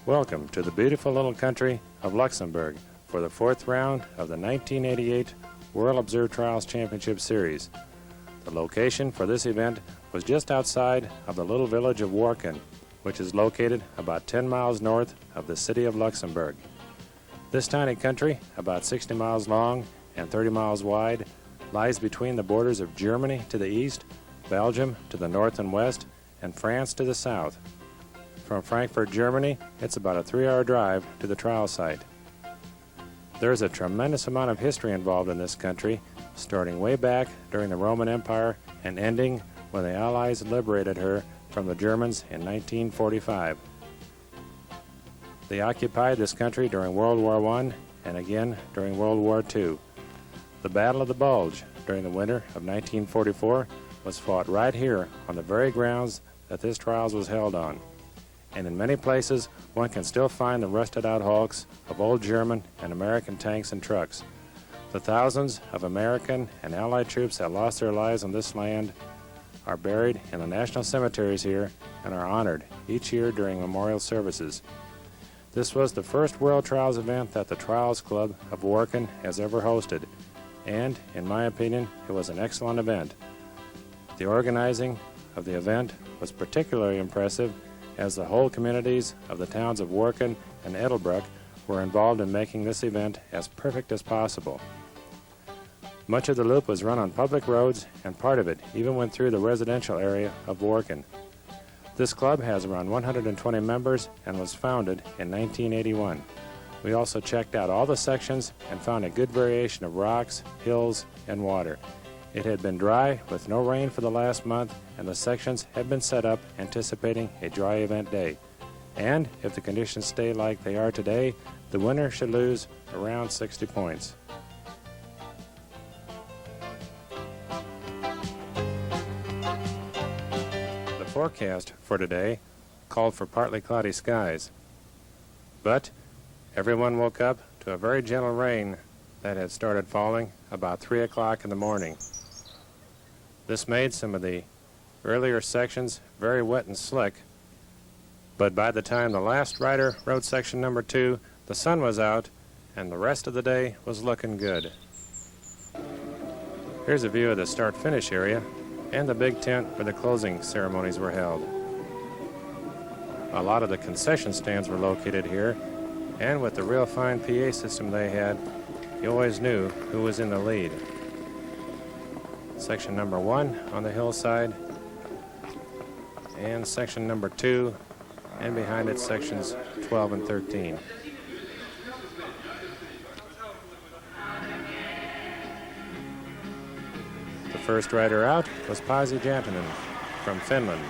Welcome to the beautiful little country of Luxembourg for the fourth round of the 1988 World Observed Trials Championship Series. The location for this event was just outside of the little village of Warken, which is located about 10 miles north of the city of Luxembourg. This tiny country, about 60 miles long and 30 miles wide, lies between the borders of Germany to the east, Belgium to the north and west, and France to the south. From Frankfurt, Germany, it's about a 3-hour drive to the trial site. There is a tremendous amount of history involved in this country, starting way back during the Roman Empire and ending when the Allies liberated her from the Germans in 1945. They occupied this country during World War I and again during World War II. The Battle of the Bulge during the winter of 1944 was fought right here on the very grounds that this trials was held on. And in many places, one can still find the rusted-out hulks of old German and American tanks and trucks. The thousands of American and Allied troops that lost their lives on this land are buried in the national cemeteries here and are honored each year during memorial services. This was the first World Trials event that the Trials Club of Warken has ever hosted, and, in my opinion, it was an excellent event. The organizing of the event was particularly impressive, as the whole communities of the towns of Warken and Edelbruck were involved in making this event as perfect as possible. Much of the loop was run on public roads, and part of it even went through the residential area of Warken. This club has around 120 members and was founded in 1981. We also checked out all the sections and found a good variation of rocks, hills, and water. It had been dry with no rain for the last month, and the sections had been set up anticipating a dry event day. And if the conditions stay like they are today, the winner should lose around 60 points. The forecast for today called for partly cloudy skies, but everyone woke up to a very gentle rain that had started falling about 3 o'clock in the morning. This made some of the earlier sections very wet and slick, but by the time the last rider rode section number 2, the sun was out and the rest of the day was looking good. Here's a view of the start-finish area and the big tent where the closing ceremonies were held. A lot of the concession stands were located here, and with the real fine PA system they had, you always knew who was in the lead. Section number 1 on the hillside, and section number 2, and behind it sections 12 and 13. The first rider out was Pasi Jantanen from Finland.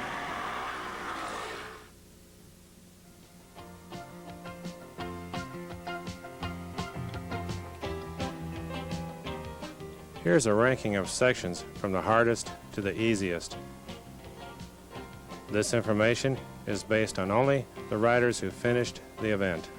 Here's a ranking of sections from the hardest to the easiest. This information is based on only the riders who finished the event.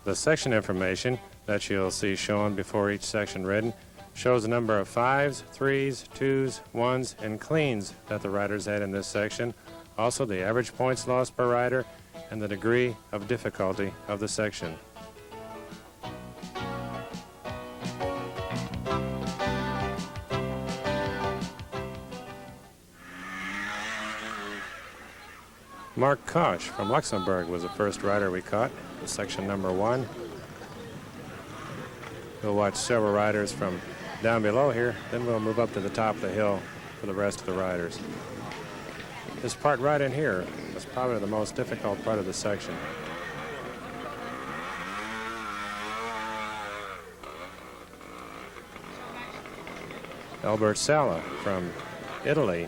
The section information that you'll see shown before each section ridden shows the number of 5s, 3s, 2s, 1s, and cleans that the riders had in this section, also the average points lost per rider, and the degree of difficulty of the section. Mark Koch from Luxembourg was the first rider we caught, section number 1. We'll watch several riders from down below here, then we'll move up to the top of the hill for the rest of the riders. This part right in here was probably the most difficult part of the section. Albert Sala from Italy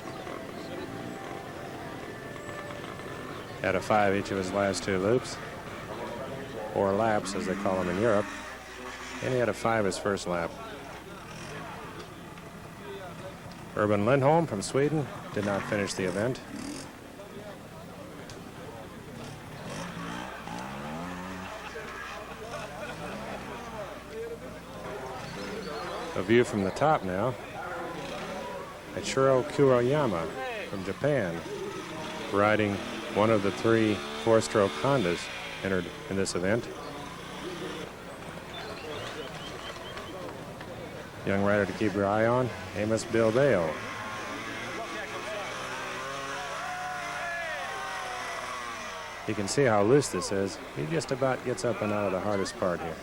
had a 5 each of his last 2 loops, or laps as they call them in Europe, and he had a 5 his first lap. Urban Lindholm from Sweden did not finish the event. A view from the top now. Ichiro Kuroyama from Japan, riding one of the 3 4-stroke Hondas entered in this event. Young rider to keep your eye on, Amos Bilbao. You can see how loose this is. He just about gets up and out of the hardest part here.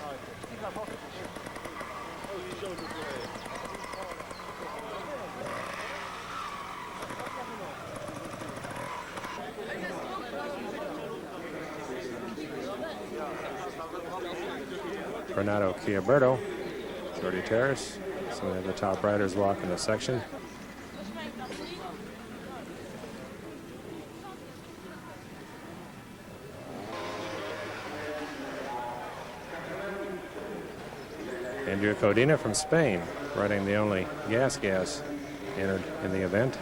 Renato Chiaberto, Jordi Terrace, some of the top riders walking the section. Andrea Codina from Spain, riding the only gas entered in the event.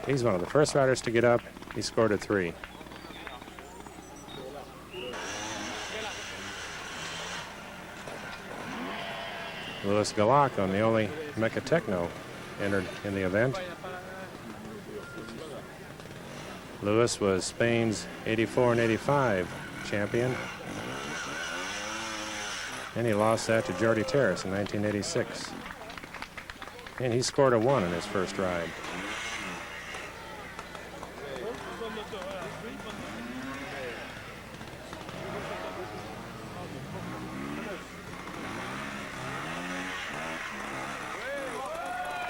He's one of the first riders to get up. He scored a 3. Louis Galac, on the only Mecha Techno entered in the event. Louis was Spain's 84 and 85 champion, and he lost that to Jordi Terrace in 1986. And he scored a 1 in his first ride.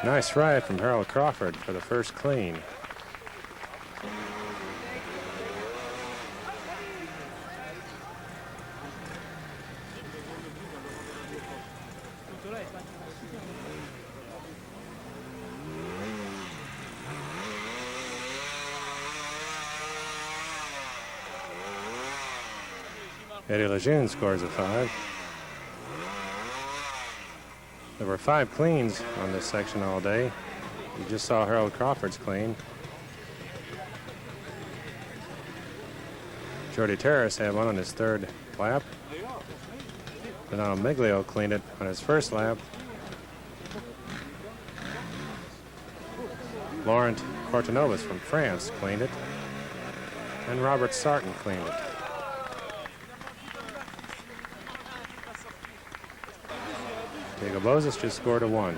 Nice ride from Harold Crawford for the first clean. Eddie Lejeune scores a 5. There were 5 cleans on this section all day. You just saw Harold Crawford's clean. Jordi Terrace had one on his 3rd lap. Renato Miglio cleaned it on his first lap. Laurent Cortinovas from France cleaned it. And Robert Sarton cleaned it. Diego Bozes just scored a 1.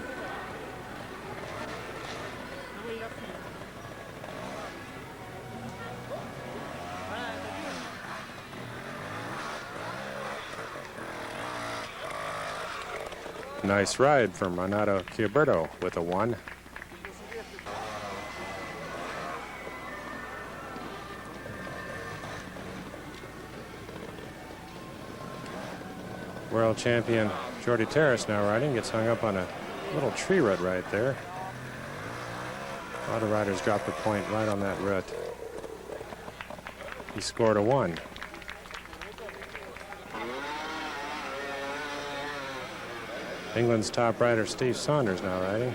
Nice ride from Renato Chiaberto with a 1. World champion Jordi Terrace now riding, gets hung up on a little tree root right there. A lot of riders dropped a point right on that root. He scored a 1. England's top rider Steve Saunders now riding.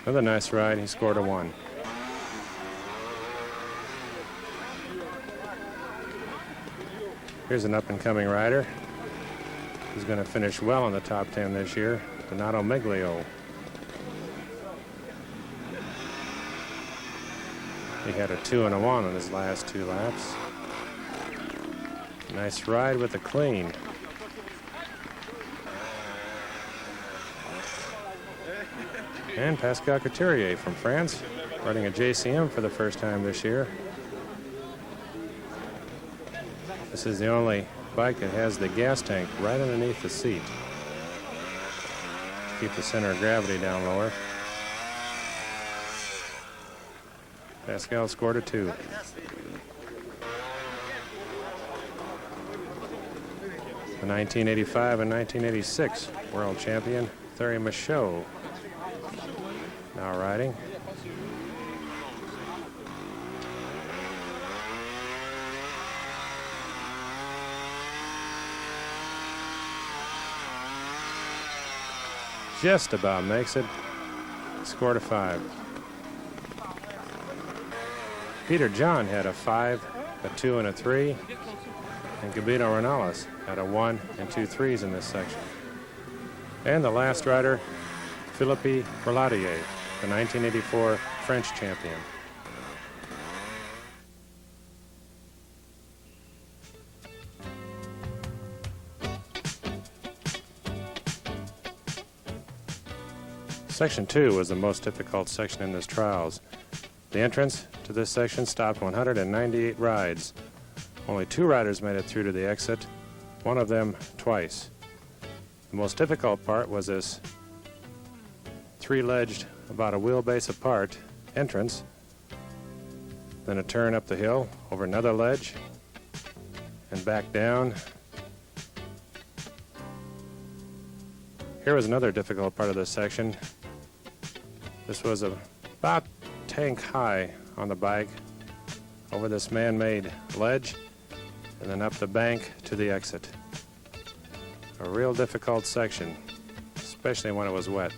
Another nice ride, he scored a 1. Here's an up-and-coming rider who's going to finish well in the top 10 this year, Renato Miglio. He had a 2 and a 1 on his last 2 laps. Nice ride with a clean. And Pascal Couturier from France, running a JCM for the first time this year. This is the only bike that has the gas tank right underneath the seat. Keep the center of gravity down lower. Pascal scored a 2. The 1985 and 1986 world champion, Thierry Michaud, now riding. Just about makes it. Scored a 5. Peter John had a 5, a 2, and a 3. And Gabino Renales had a 1 and 2 3s in this section. And the last rider, Philippe Berladier, the 1984 French champion. Section 2 was the most difficult section in this trials. The entrance to this section stopped 198 rides. Only 2 riders made it through to the exit, one of them twice. The most difficult part was this 3-ledged, about a wheelbase apart, entrance, then a turn up the hill over another ledge, and back down. Here was another difficult part of this section. This was about tank high on the bike, over this man-made ledge, and then up the bank to the exit. A real difficult section, especially when it was wet.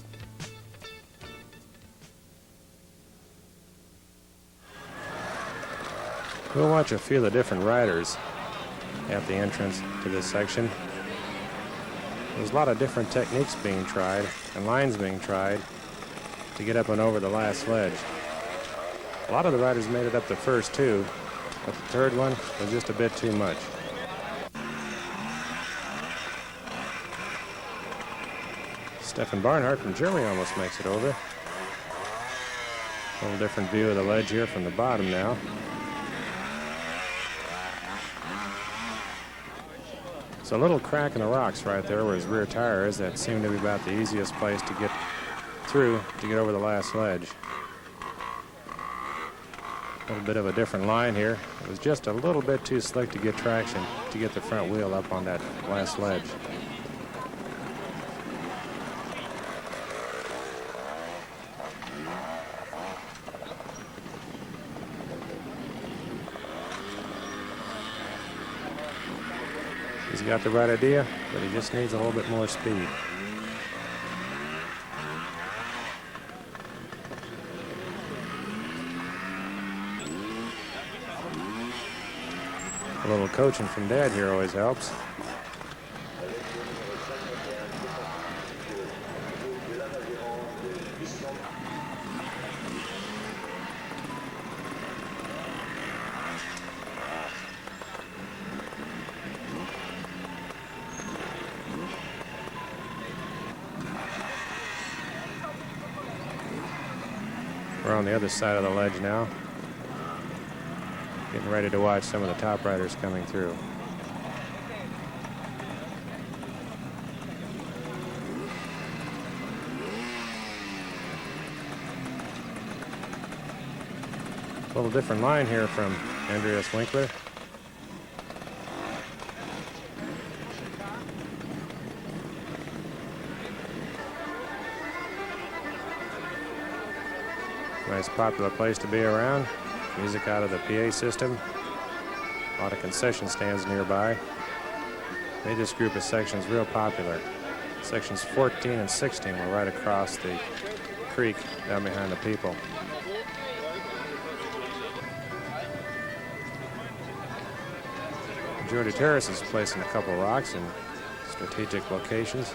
We'll watch a few of the different riders at the entrance to this section. There's a lot of different techniques being tried and lines being tried to get up and over the last ledge. A lot of the riders made it up the first 2, but the third one was just a bit too much. Stefan Barnhart from Germany almost makes it over. A little different view of the ledge here from the bottom now. It's a little crack in the rocks right there where his rear tire is. That seemed to be about the easiest place to get through to get over the last ledge. A little bit of a different line here. It was just a little bit too slick to get traction to get the front wheel up on that last ledge. He's got the right idea, but he just needs a little bit more speed. A little coaching from Dad here always helps. We're on the other side of the ledge now. Getting ready to watch some of the top riders coming through. A little different line here from Andreas Winkler. Nice popular place to be around. Music out of the PA system. A lot of concession stands nearby. Made this group of sections real popular. Sections 14 and 16 were right across the creek down behind the people. Jordy Terrace is placing a couple rocks in strategic locations.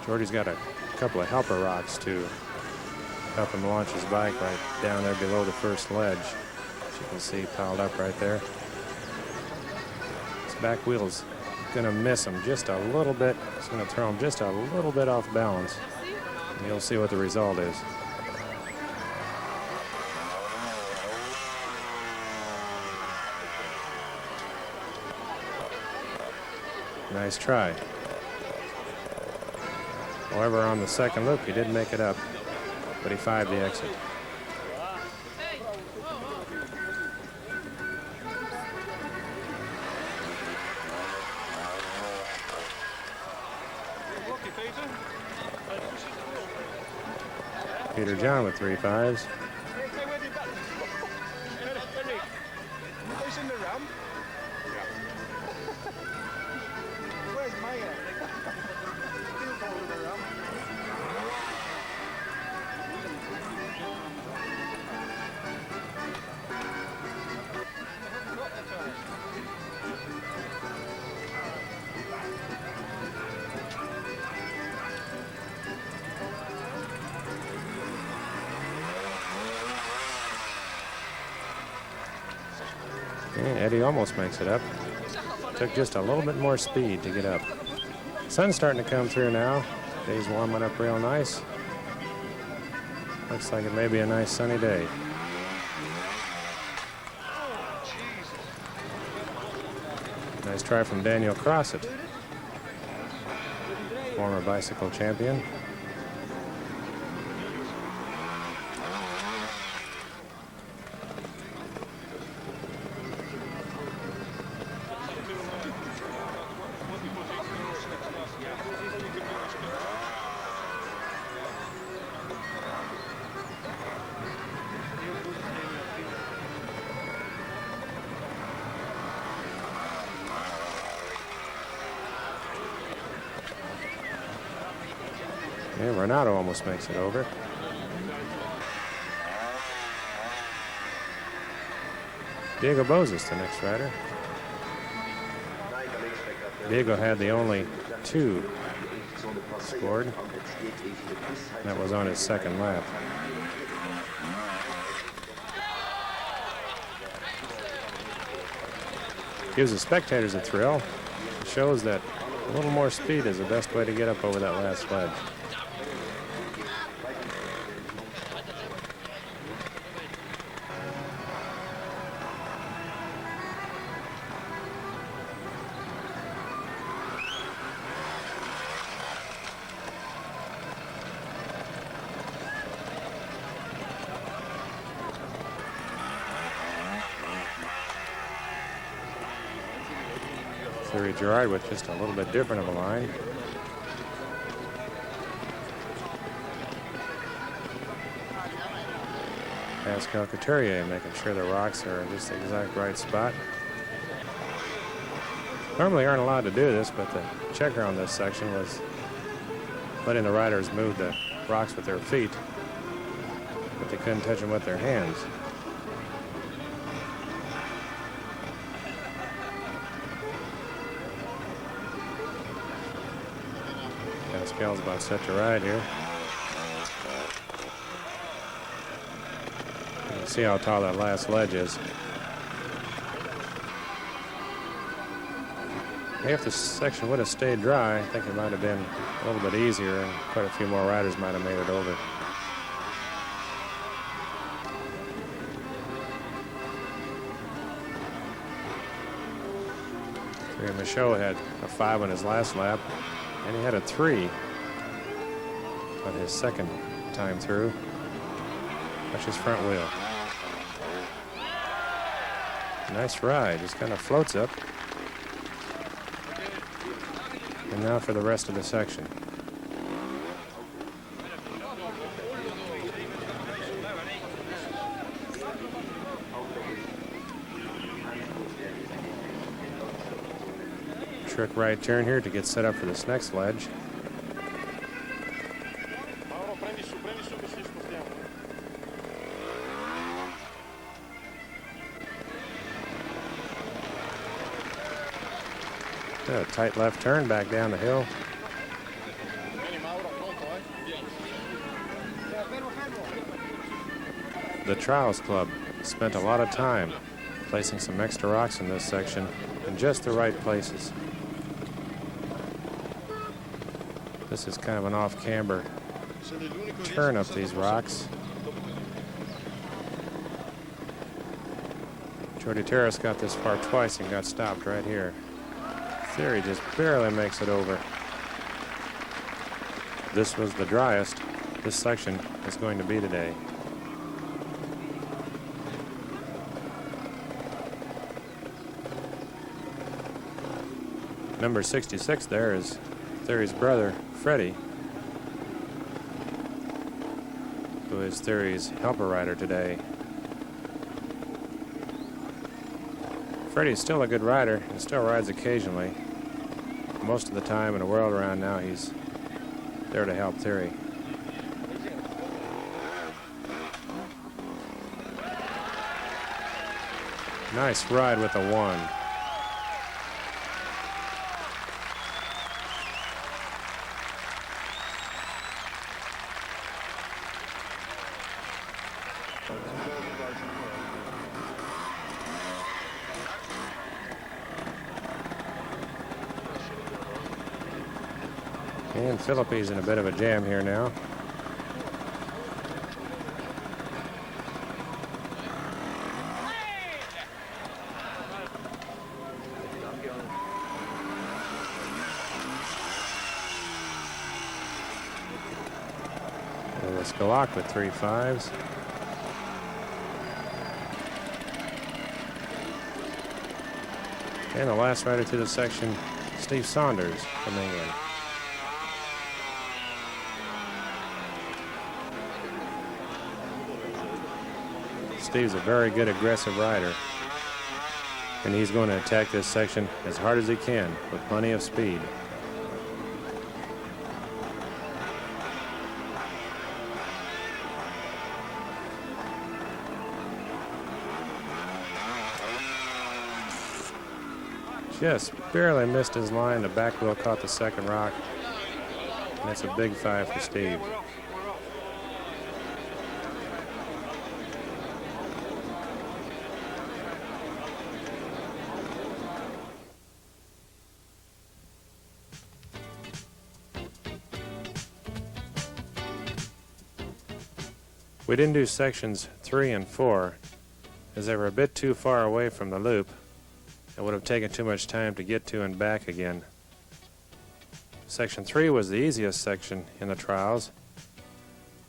Jordy's got a a couple of helper rocks to help him launch his bike right down there below the first ledge. As you can see, piled up right there. His back wheel's going to miss him just a little bit. It's going to throw him just a little bit off balance. And you'll see what the result is. Nice try. However, on the second loop, he did make it up, but he 5'd the exit. Peter John with 3 5s. And Eddie almost makes it up. Took just a little bit more speed to get up. Sun's starting to come through now. Day's warming up real nice. Looks like it may be a nice sunny day. Nice try from Daniel Crossett, former bicycle champion. And Renato almost makes it over. Diego Bozes, the next rider. Diego had the only 2 scored. That was on his second lap. Gives the spectators a thrill. It shows that a little more speed is the best way to get up over that last ledge. Gerard with just a little bit different of a line. Pascal Couturier making sure the rocks are in just the exact right spot. Normally aren't allowed to do this, but the checker on this section was letting the riders move the rocks with their feet, but they couldn't touch them with their hands. Pascal's about set to ride here. You can see how tall that last ledge is. If this section would have stayed dry, I think it might have been a little bit easier and quite a few more riders might have made it over. Michaud had a 5 on his last lap, and he had a 3 on his second time through. That's his front wheel. Nice ride, just kind of floats up. And now for the rest of the section. Trick right turn here to get set up for this next ledge. A tight left turn back down the hill. The Trials Club spent a lot of time placing some extra rocks in this section in just the right places. This is kind of an off-camber turn up these rocks. Jordy Terrace got this far twice and got stopped right here. Theory just barely makes it over. This was the driest this section is going to be today. Number 66 there is Theory's brother, Freddie, who is Theory's helper rider today. Freddie's still a good rider and still rides occasionally. Most of the time in the world around now, he's there to help Theory. Nice ride with a 1. And Phillippe's in a bit of a jam here now. And Skalak with 3 5s. And the last rider through the section, Steve Saunders from England. Steve's a very good aggressive rider, and he's going to attack this section as hard as he can with plenty of speed. Just barely missed his line. The back wheel caught the second rock, and that's a big 5 for Steve. We didn't do sections 3 and 4 as they were a bit too far away from the loop. It would have taken too much time to get to and back again. Section 3 was the easiest section in the trials,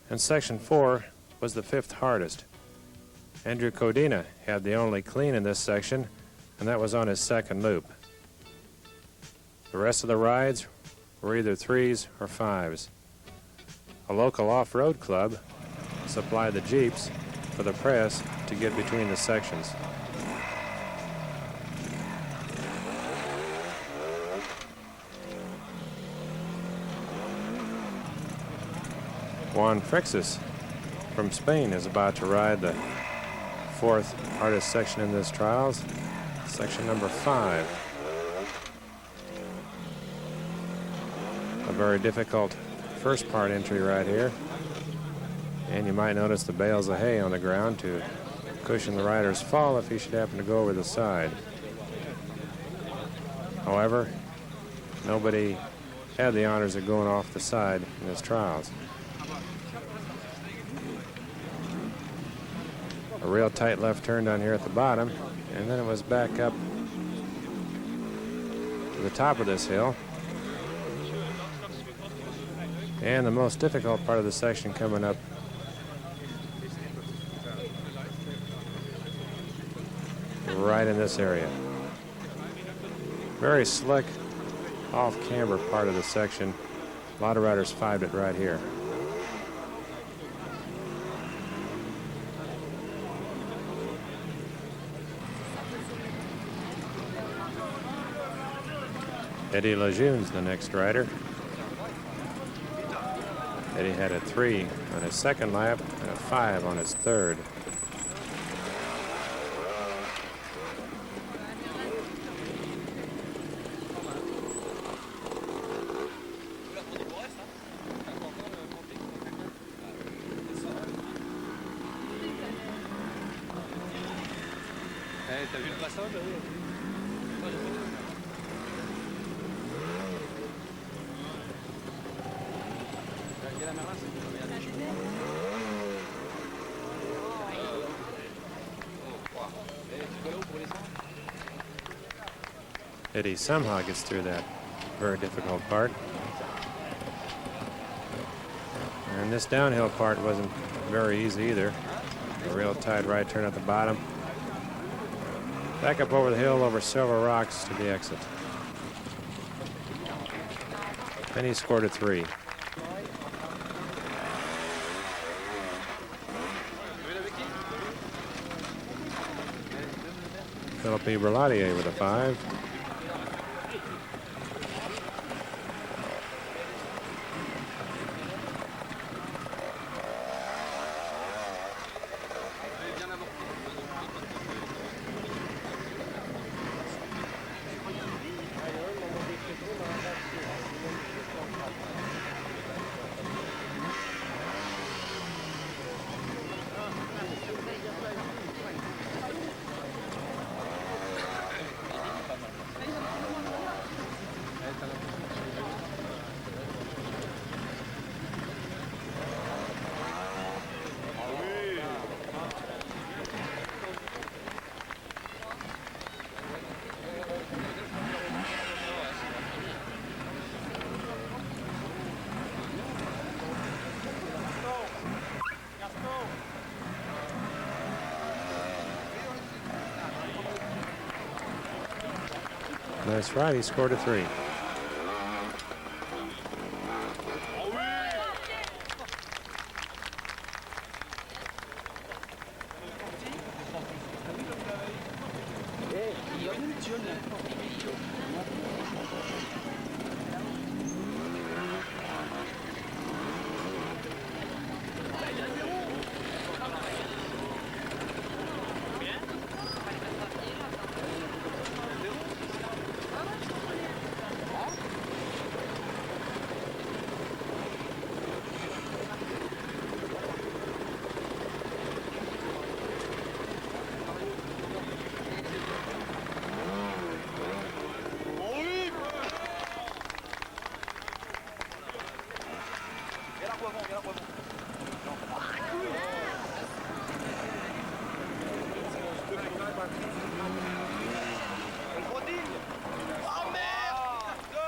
and section 4 was the 5th hardest. Andrew Codina had the only clean in this section, and that was on his second loop. The rest of the rides were either 3s or 5s. A local off-road club supplied the Jeeps for the press to get between the sections. Juan Frixis from Spain is about to ride the 4th hardest section in this trials, section number 5. A very difficult first part entry right here. And you might notice the bales of hay on the ground to cushion the rider's fall if he should happen to go over the side. However, nobody had the honors of going off the side in his trials. A real tight left turn down here at the bottom, and then it was back up to the top of this hill. And the most difficult part of the section coming up right in this area. Very slick off-camber part of the section. A lot of riders 5'd it right here. Eddie Lejeune's the next rider. Eddie had a 3 on his second lap and a 5 on his third. T'as vu le passage? La Malasek. Eddie somehow gets through that very difficult part. And this downhill part wasn't very easy either. A real tight right turn at the bottom. Back up over the hill over several rocks to the exit. Then he scored a 3. Philippe Berlatier with a 5. That's right, he scored a 3.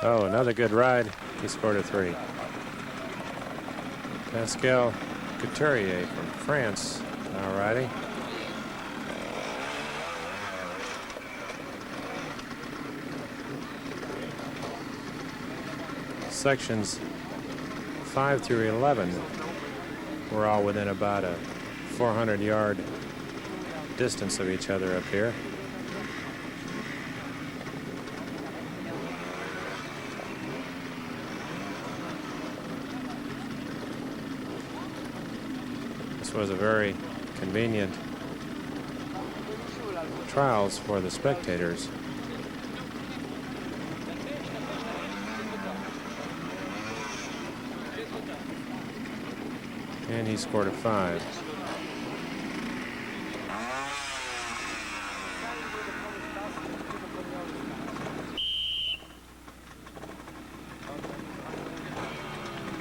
Oh, another good ride. He scored a 3. Pascal Couturier from France now riding. Sections 5 through 11 were all within about a 400-yard distance of each other up here. This was a very convenient trials for the spectators. And he scored a 5.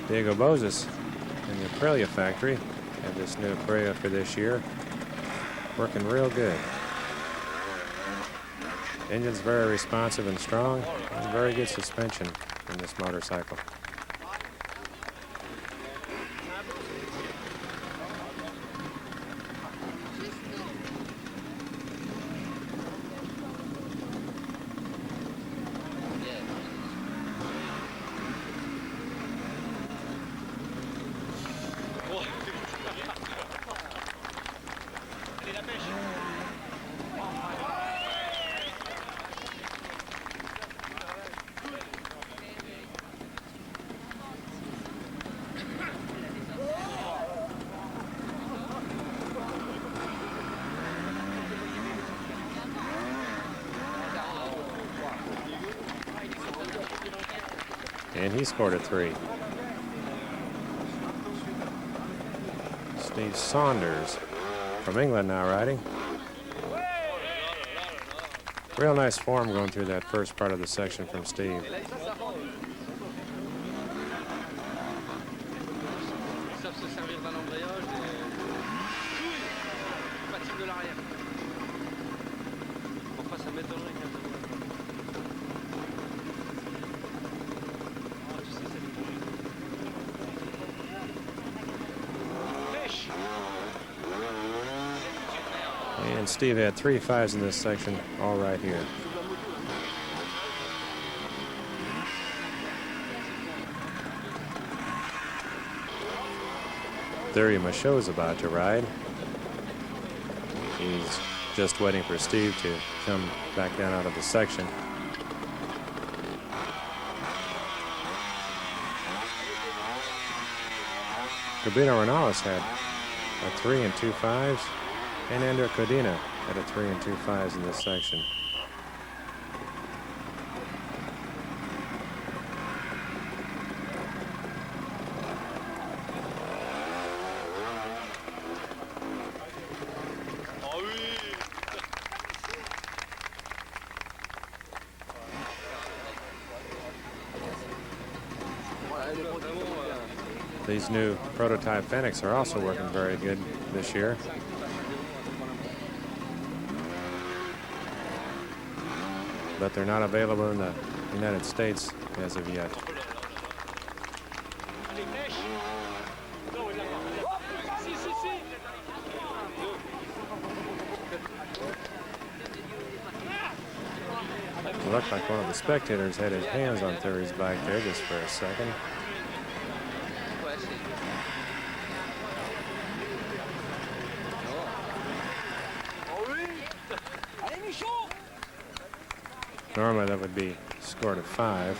Diego Bozes in the Aprilia factory. Have this new Aprilia for this year. Working real good. Engine's very responsive and strong, and very good suspension in this motorcycle. And he scored a 3. Steve Saunders from England now riding. Real nice form going through that first part of the section from Steve. Et là, ça roule. Ils savent se servir d'un embrayage et... Fatigue de l'arrière. Enfin, ça m'étonnerait qu'un peu. Ah, tu sais, c'est pêche. And Steve had 3 5s in this section, all right here. Thierry Michaud's about to ride. He's just waiting for Steve to come back down out of the section. Gabino Renales had a 3 and 2 5s, and Andrew Codina had a 3 and 2 5s in this section. These new prototype Fenix are also working very good this year. But they're not available in the United States as of yet. It looked like one of the spectators had his hands on Thierry's bike there just for a second. Normally that would be scored a 5.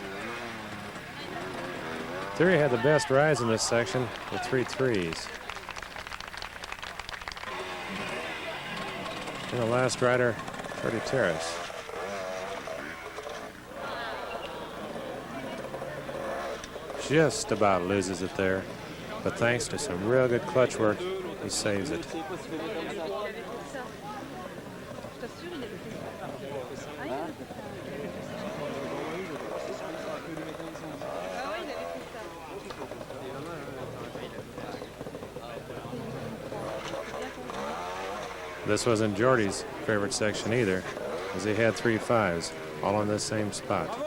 Thierry had the best rides in this section with 3 3s. And the last rider, Freddie Terrace. Just about loses it there, but thanks to some real good clutch work, he saves it. This wasn't Jordy's favorite section either, as he had 3 5s, all in the same spot.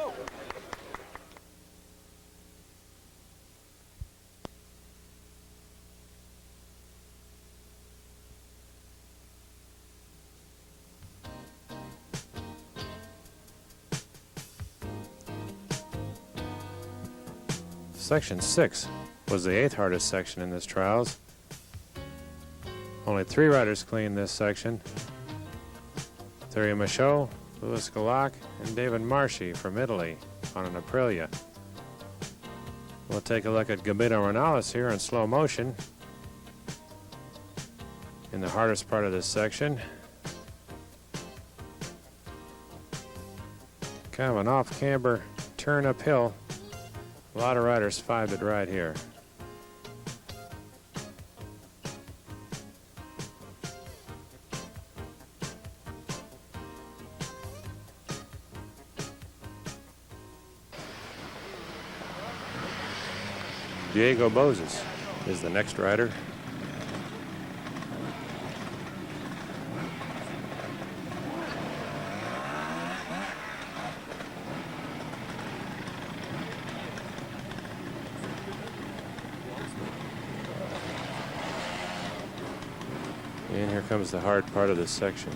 Section 6 was the 8th hardest section in this trials. Only 3 riders cleaned this section. Thierry Michaud, Louis Galac, and David Marshy from Italy on an Aprilia. We'll take a look at Gabino Renales here in slow motion in the hardest part of this section. Kind of an off-camber turn uphill. A lot of riders 5'd it right here. Diego Bozes is the next rider. And here comes the hard part of this section.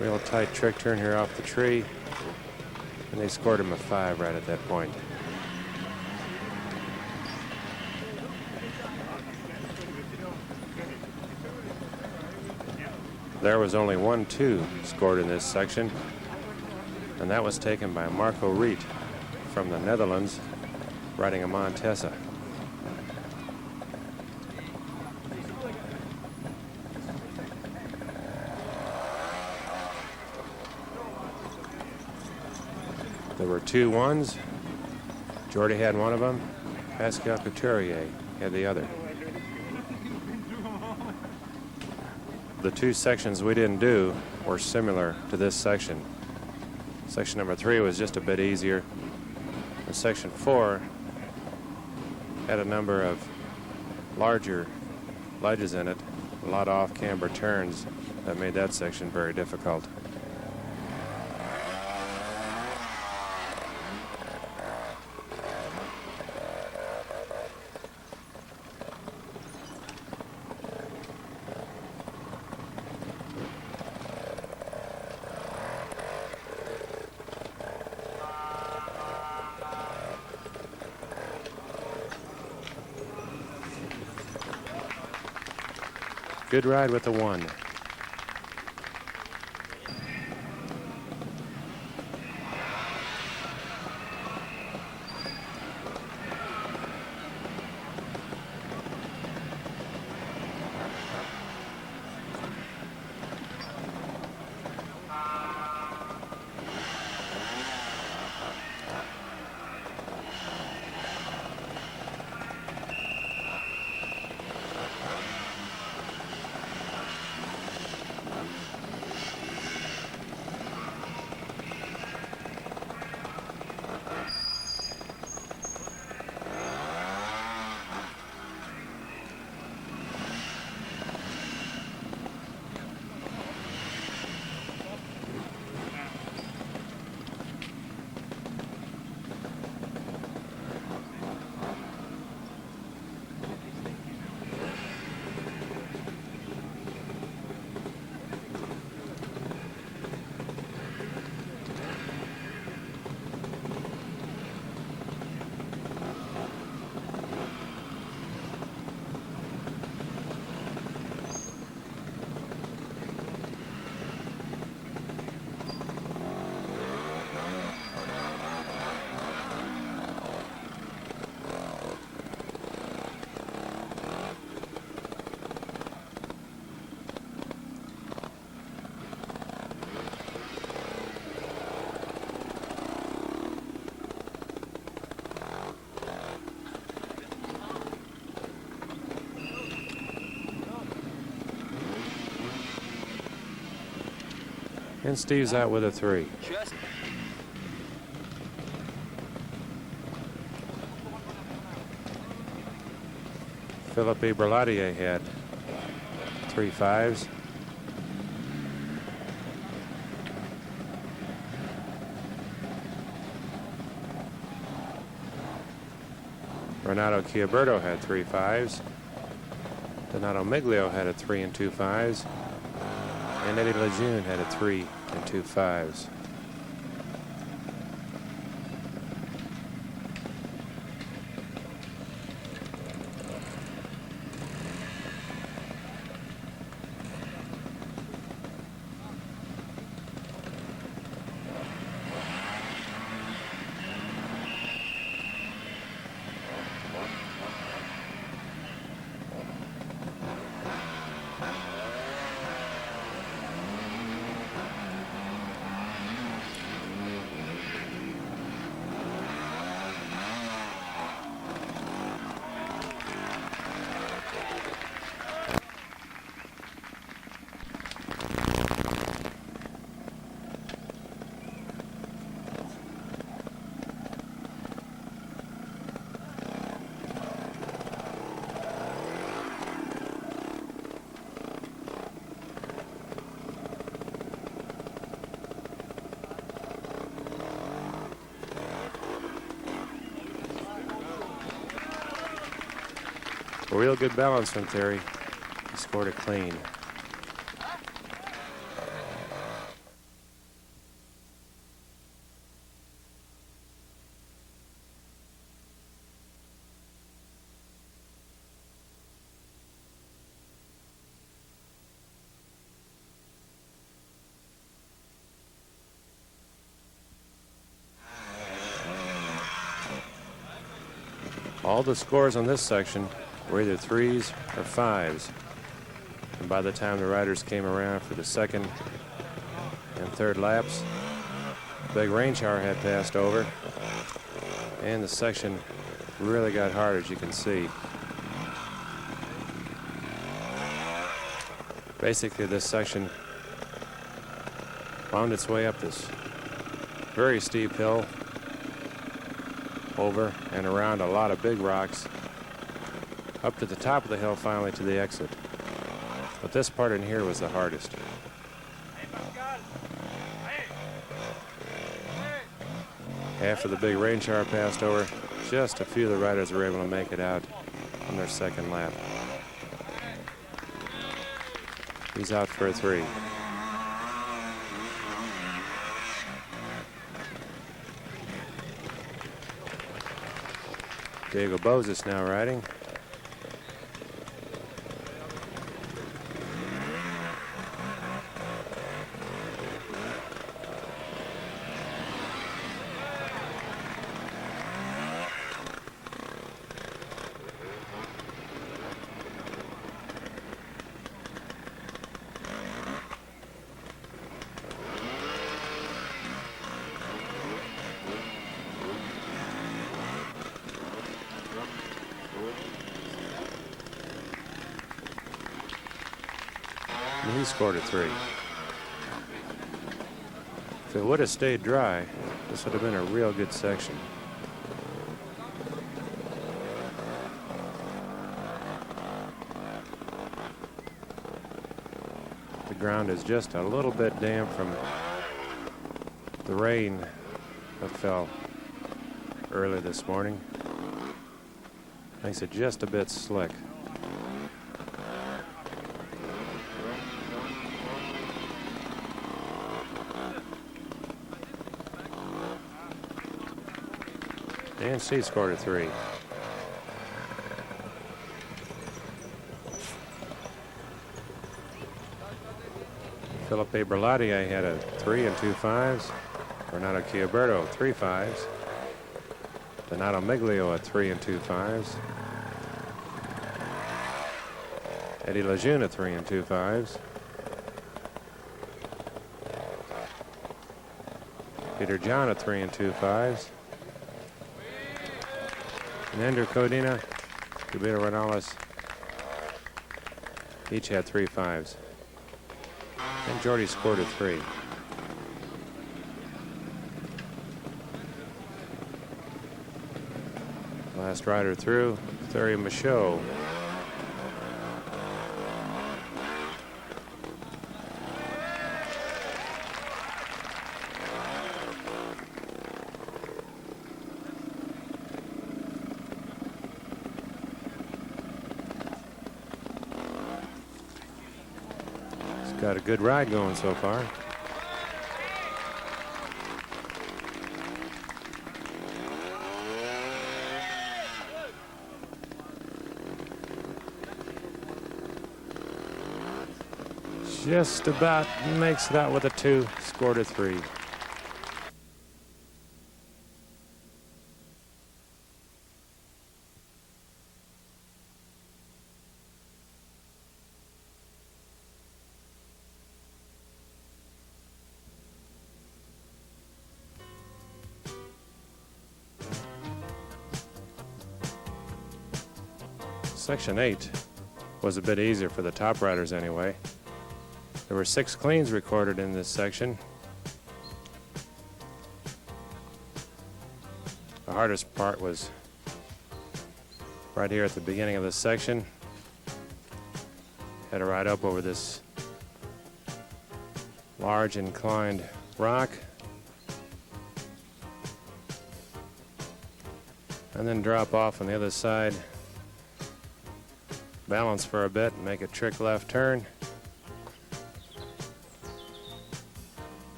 Real tight trick turn here off the tree, and they scored him a 5 right at that point. There was only 1 2 scored in this section. and that was taken by Marco Riet from the Netherlands, riding a Montesa. There were 2 1s. Jordy had one of them. Pascal Couturier had the other. The 2 sections we didn't do were similar to this section. Section number 3 was just a bit easier. And section 4 had a number of larger ledges in it, a lot of off-camber turns that made that section very difficult. Good ride with the 1. And Steve's out with a 3. Philippe Berlatier had 3 5s. Renato Chiaberto had 3 5s. Donato Miglio had a 3 and 2 5s. And Eddie Lejeune had a 3 and 2 5s. A real good balance from Terry. He scored it clean. All the scores on this section were either 3s or 5s. And by the time the riders came around for the second and third laps, the big rain shower had passed over, and the section really got hard, as you can see. Basically, this section wound its way up this very steep hill, over and around a lot of big rocks, up to the top of the hill, finally to the exit. But this part in here was the hardest. After the big rain shower passed over, just a few of the riders were able to make it out on their second lap. He's out for a 3. Diego Bozes now riding. And he scored a 3. If it would have stayed dry, this would have been a real good section. The ground is just a little bit damp from the rain that fell early this morning. Makes it just a bit slick. Dan C scored a 3. Felipe Berlotti had a 3 and 2 5s. Renato Chiaberto 3 5s. Donato Miglio a 3 and 2 5s. Eddie Lejeune a 3 and 2 5s. Peter John a 3 and 2 5s. And Andrew Codina, Gabito Renales, each had 3 5s. And Jordy scored a 3. Last rider through, Thierry Michaud. Got a good ride going so far. Just about makes it out with a 2, scored a 3. Section 8 was a bit easier for the top riders anyway. There were 6 cleans recorded in this section. The hardest part was right here at the beginning of this section. Had to ride up over this large inclined rock and then drop off on the other side, balance for a bit and make a trick left turn.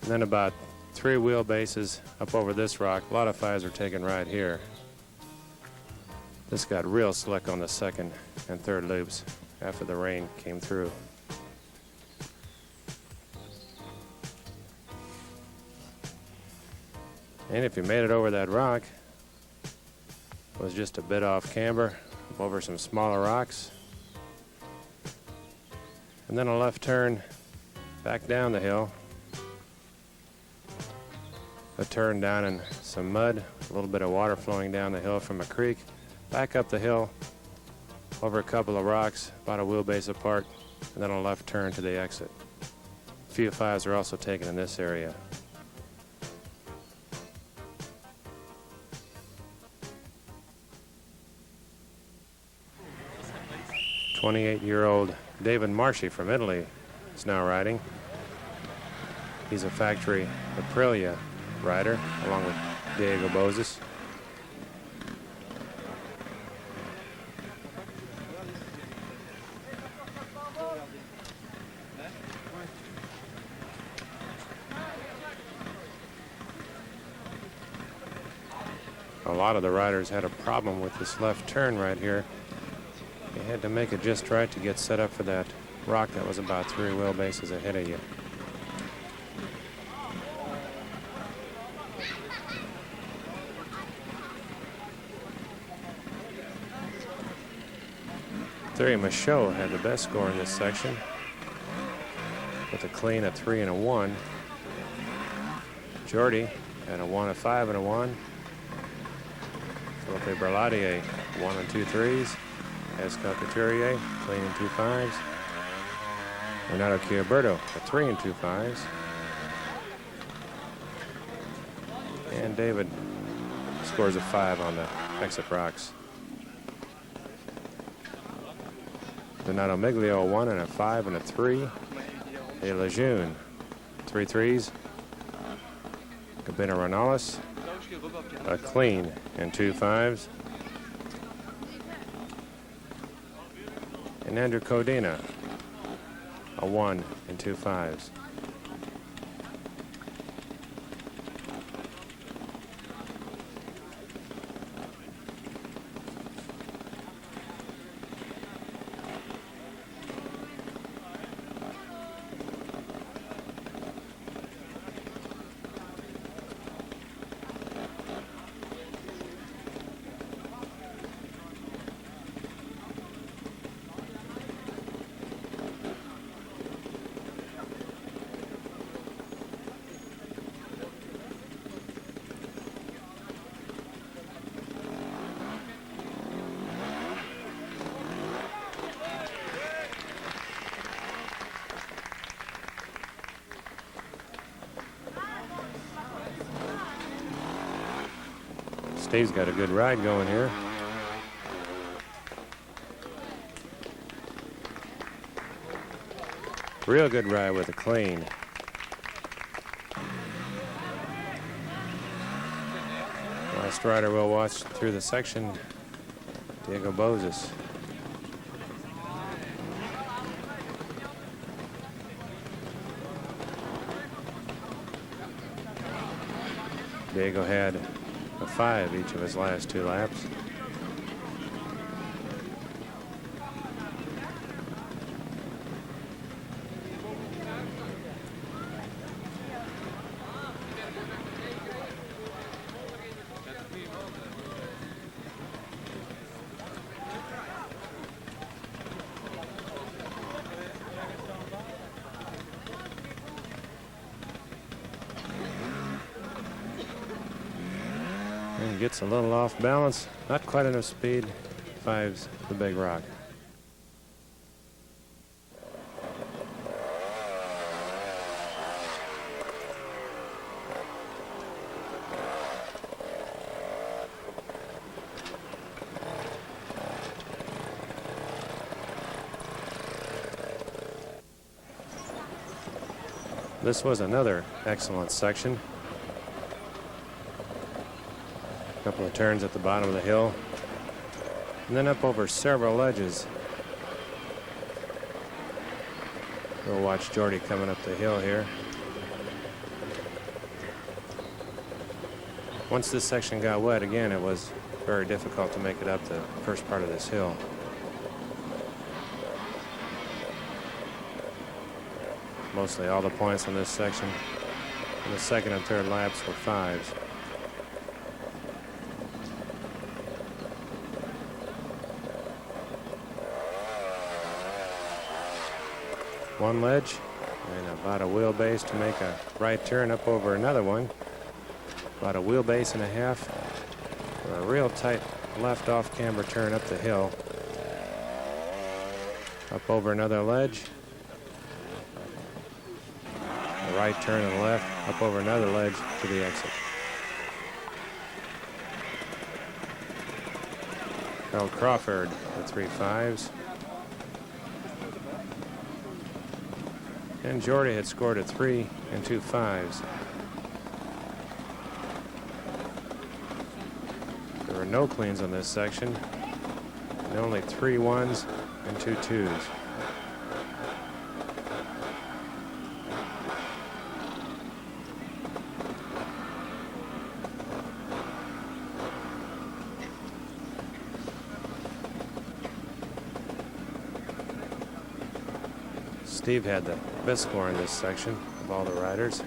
And then about 3 wheelbases up over this rock. A lot of 5s were taken right here. This got real slick on the second and third loops after the rain came through. And if you made it over that rock, was just a bit off camber over some smaller rocks. And then a left turn back down the hill. A turn down in some mud, a little bit of water flowing down the hill from a creek. Back up the hill, over a couple of rocks, about a wheelbase apart, and then a left turn to the exit. A few fives are also taken in this area. 28-year-old David Marshy from Italy is now riding. He's a factory Aprilia rider, along with Diego Bozes. A lot of the riders had a problem with this left turn right here. You had to make it just right to get set up for that rock that was about 3 wheelbases ahead of you. Thierry Michaud had the best score in this section with a clean, a 3 and a 1. Jordi had a 1, a 5 and a 1. Philippe Berladier, 1 and 2 3s. Pascal Couturier, clean and 2 5s. Renato Chiaberto, a 3 and 2 5s. And David scores a 5 on the exit rocks. Donato Miglio, a 1 and a 5 and a 3. De Lejeune, 3 3s. Gabino Renales, a clean and 2 5s. And Andrew Codina, a 1 and 2 5s. Steve's got a good ride going here. Real good ride with a clean. Last rider we'll watch through the section, Diego Bozes. Diego had a 5 each of his last 2 laps. And gets a little off balance, not quite enough speed, 5's the big rock. This was another excellent section. A couple of turns at the bottom of the hill, and then up over several ledges. We'll watch Jordi coming up the hill here. Once this section got wet again, it was very difficult to make it up the first part of this hill. Mostly all the points on this section in the second and third laps were 5's. one ledge and about a wheelbase to make a right turn up over another one. About a wheelbase and a half for a real tight left off camber turn up the hill. Up over another ledge. A right turn and left, up over another ledge to the exit. Harold Crawford with 3 5s. And Jordy had scored a 3 and 2 5s. There were no cleans on this section, and only 3 1s and 2 2s. Steve had the best score in this section of all the riders.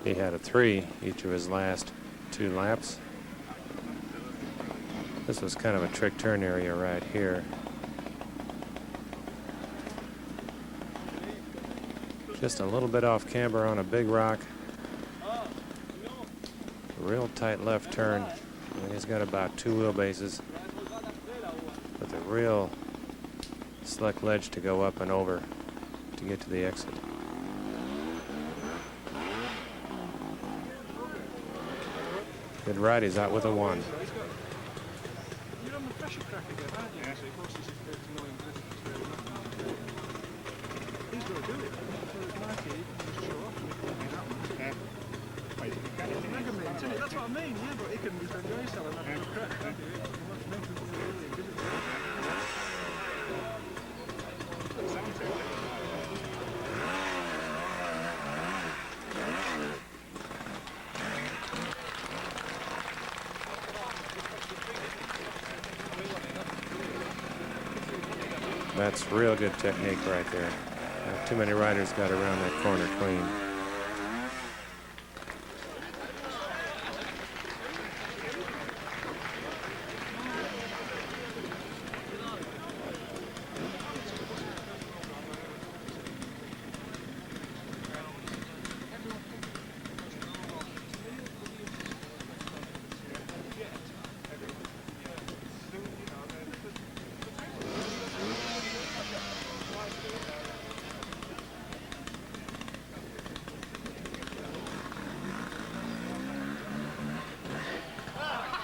He had a 3 each of his last 2 laps. This was kind of a trick turn area right here. Just a little bit off camber on a big rock. A real tight left turn. And he's got about 2 wheelbases with a real slick ledge to go up and over to get to the exit. Good ride, he's out with a 1. That's what I mean, yeah, but he can defend himself and have a crack, can't he? That's real good technique right there. Not too many riders got around that corner clean.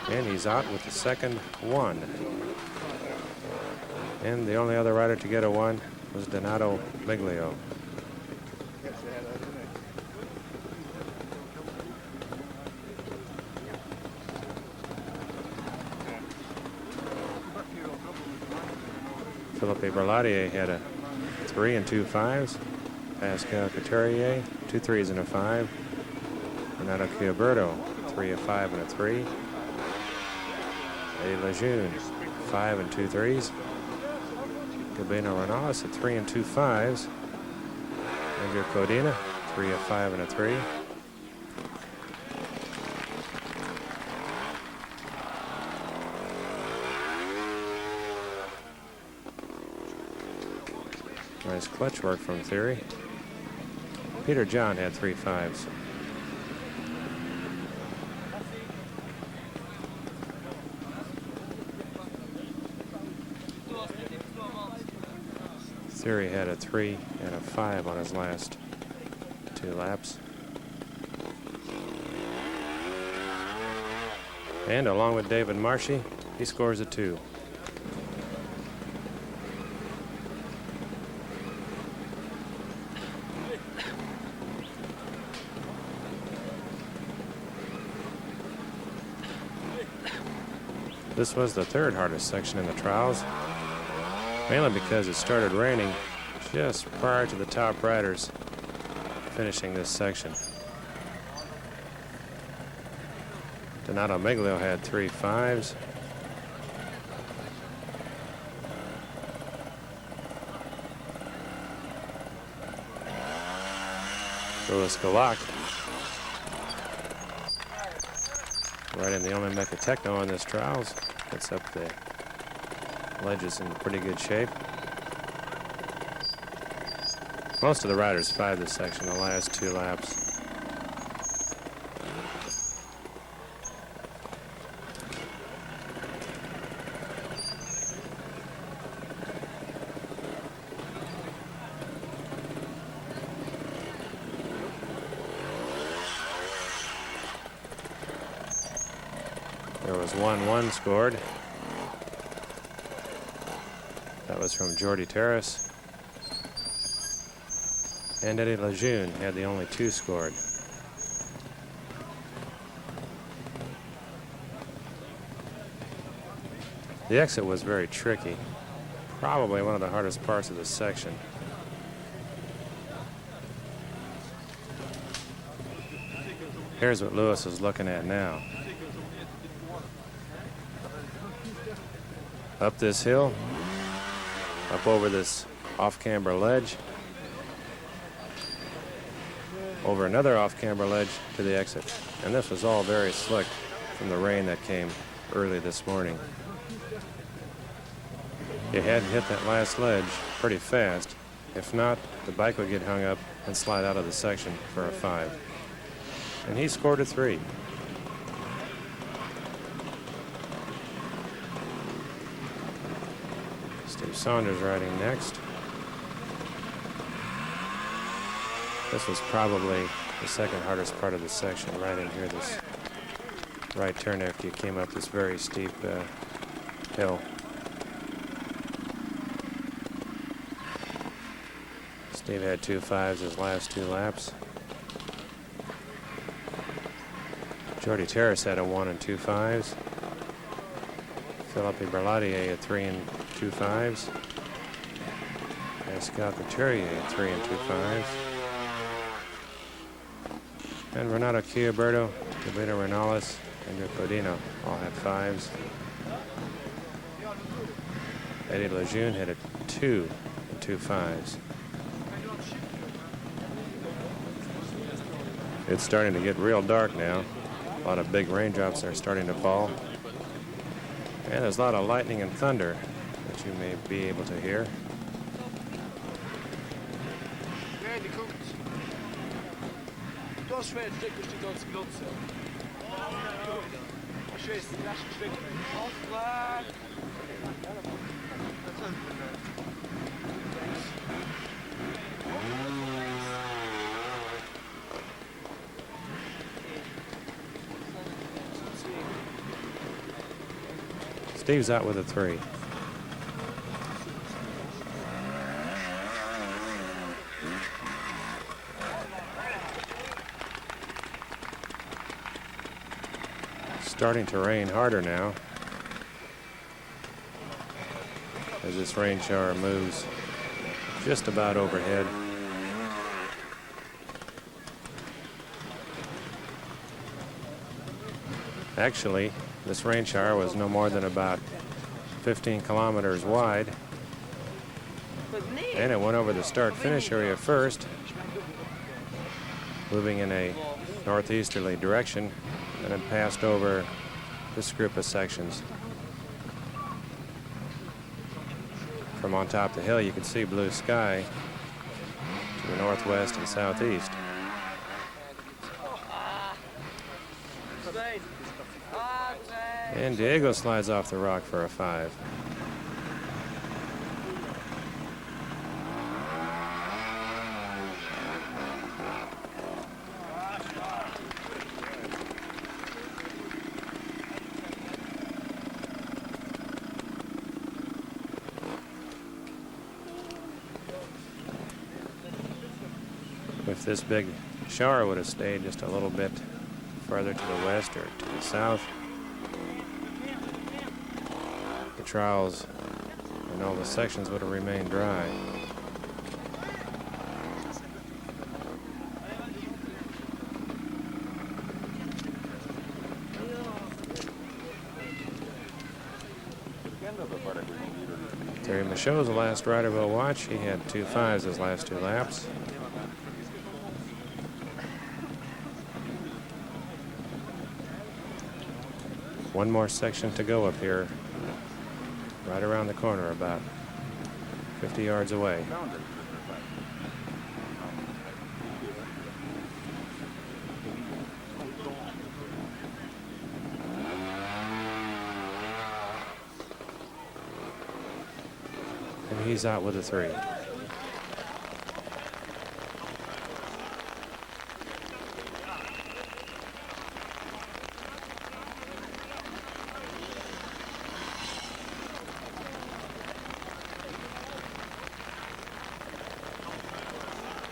And he's out with the second 1. And the only other rider to get a 1 was Donato Miglio. Philippe Berladier had a 3 and 2 5s. Pascal Couturier, 2 3s and a 5. Renato Chiaberto, 3 a 5 and a 3. Eddie Lejeune, 5 and 2 3s. Gabino Renales at 3 and 2 5s. Andrew Codina, 3 a 5 and a 3. Nice clutch work from Theory. Peter John had 3 5s. Theory had a 3 and a 5 on his last 2 laps. And along with David Marshy, he scores a 2. This was the 3rd hardest section in the trials, mainly because it started raining just prior to the top riders finishing this section. Donato Miglio had 3 5s. Louis Galak, riding the Omega Techno in this trials, gets up the ledges in pretty good shape. Most of the riders five this section the last 2 laps. There was 1-1 scored. That was from Jordi Terrace. And Eddie Lejeune had the only 2 scored. The exit was very tricky. Probably one of the hardest parts of this section. Here's what Lewis is looking at now. Up this hill, up over this off-camber ledge, over another off-camber ledge to the exit. And this was all very slick from the rain that came early this morning. You had to hit that last ledge pretty fast. If not, the bike would get hung up and slide out of the section for a 5. And he scored a 3. Steve Saunders riding next. This was probably the second hardest part of the section, right in here, this right turn after you came up this very steep hill. Steve had 2 5s his last 2 laps. Jordi Terrace had a 1 and 2 5s. Philippe Berladier had 3 and 2 5s. Pascal Couturier had 3 and 2 5s. And Renato Chiaberto, Roberto Renales, and Codino all had 5s. Eddie Lejeune had a 2 and 2 5s. It's starting to get real dark now. A lot of big raindrops are starting to fall. And there's a lot of lightning and thunder that you may be able to hear. Steve's out with a 3. Starting to rain harder now as this rain shower moves just about overhead. Actually, this rain shower was no more than about 15 kilometers wide, and it went over the start-finish area first, moving in a northeasterly direction, and then passed over this group of sections. From on top of the hill, you can see blue sky to the northwest and southeast. And Diego slides off the rock for a 5. If this big shower would have stayed just a little bit further to the west or to the south, the trials and all the sections would have remained dry. Terry Michaud's the last rider we'll watch. He had 2 5s his last 2 laps. One more section to go up here, right around the corner, about 50 yards away. And he's out with a 3.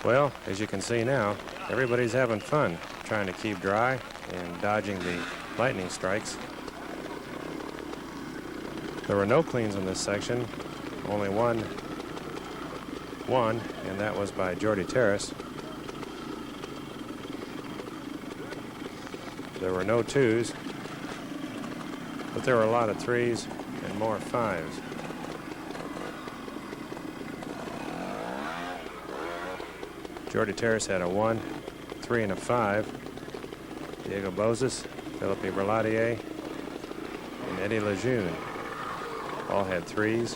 Well, as you can see now, everybody's having fun trying to keep dry and dodging the lightning strikes. There were no cleans in this section, only one, and that was by Jordy Terrace. There were no 2s, but there were a lot of 3s and more 5s. Jordy Terrace had a 1, 3, and a 5. Diego Bozes, Philippe Berladier, and Eddie Lejeune all had 3s.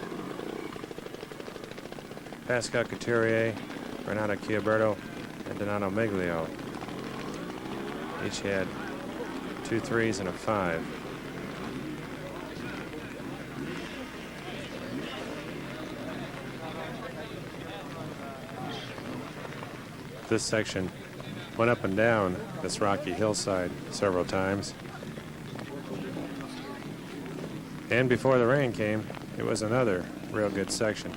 Pascal Couturier, Renato Chiaberto, and Donato Miglio each had 2 3s and a 5. This section went up and down this rocky hillside several times. And before the rain came, it was another real good section.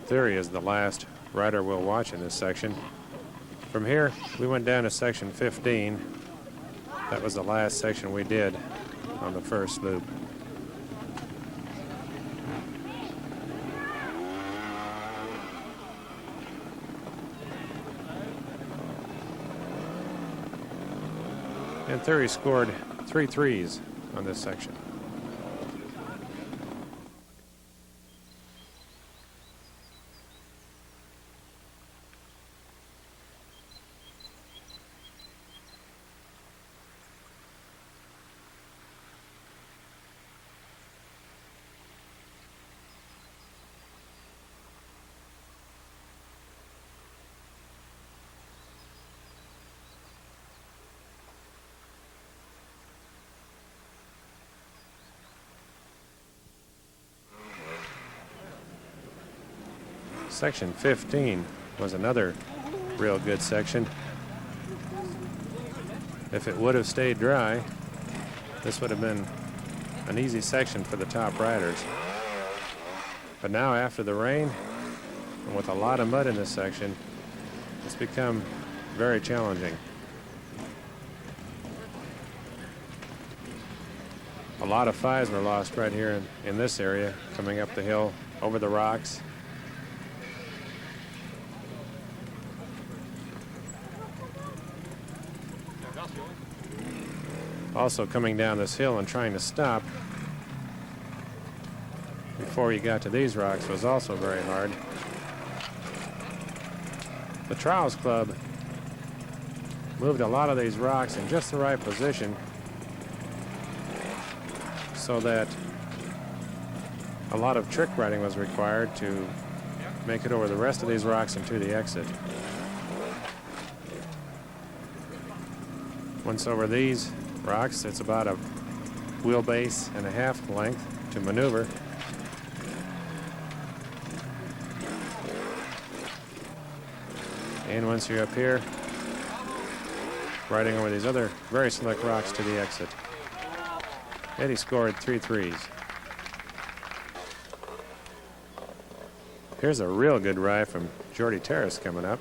Theory is the last rider we'll watch in this section. From here, we went down to section 15. That was the last section we did on the first loop. And Theory scored 3 3s on this section. Section 15 was another real good section. If it would have stayed dry, this would have been an easy section for the top riders. But now, after the rain, and with a lot of mud in this section, it's become very challenging. A lot of 5s were lost right here in this area, coming up the hill, over the rocks. Also coming down this hill and trying to stop before you got to these rocks was also very hard. The Trials Club moved a lot of these rocks in just the right position so that a lot of trick riding was required to make it over the rest of these rocks and to the exit. Once over these rocks, it's about a wheelbase and a half length to maneuver. And once you're up here, riding over these other very slick rocks to the exit. Eddie scored 3 threes. Here's a real good ride from Jordy Terrace coming up.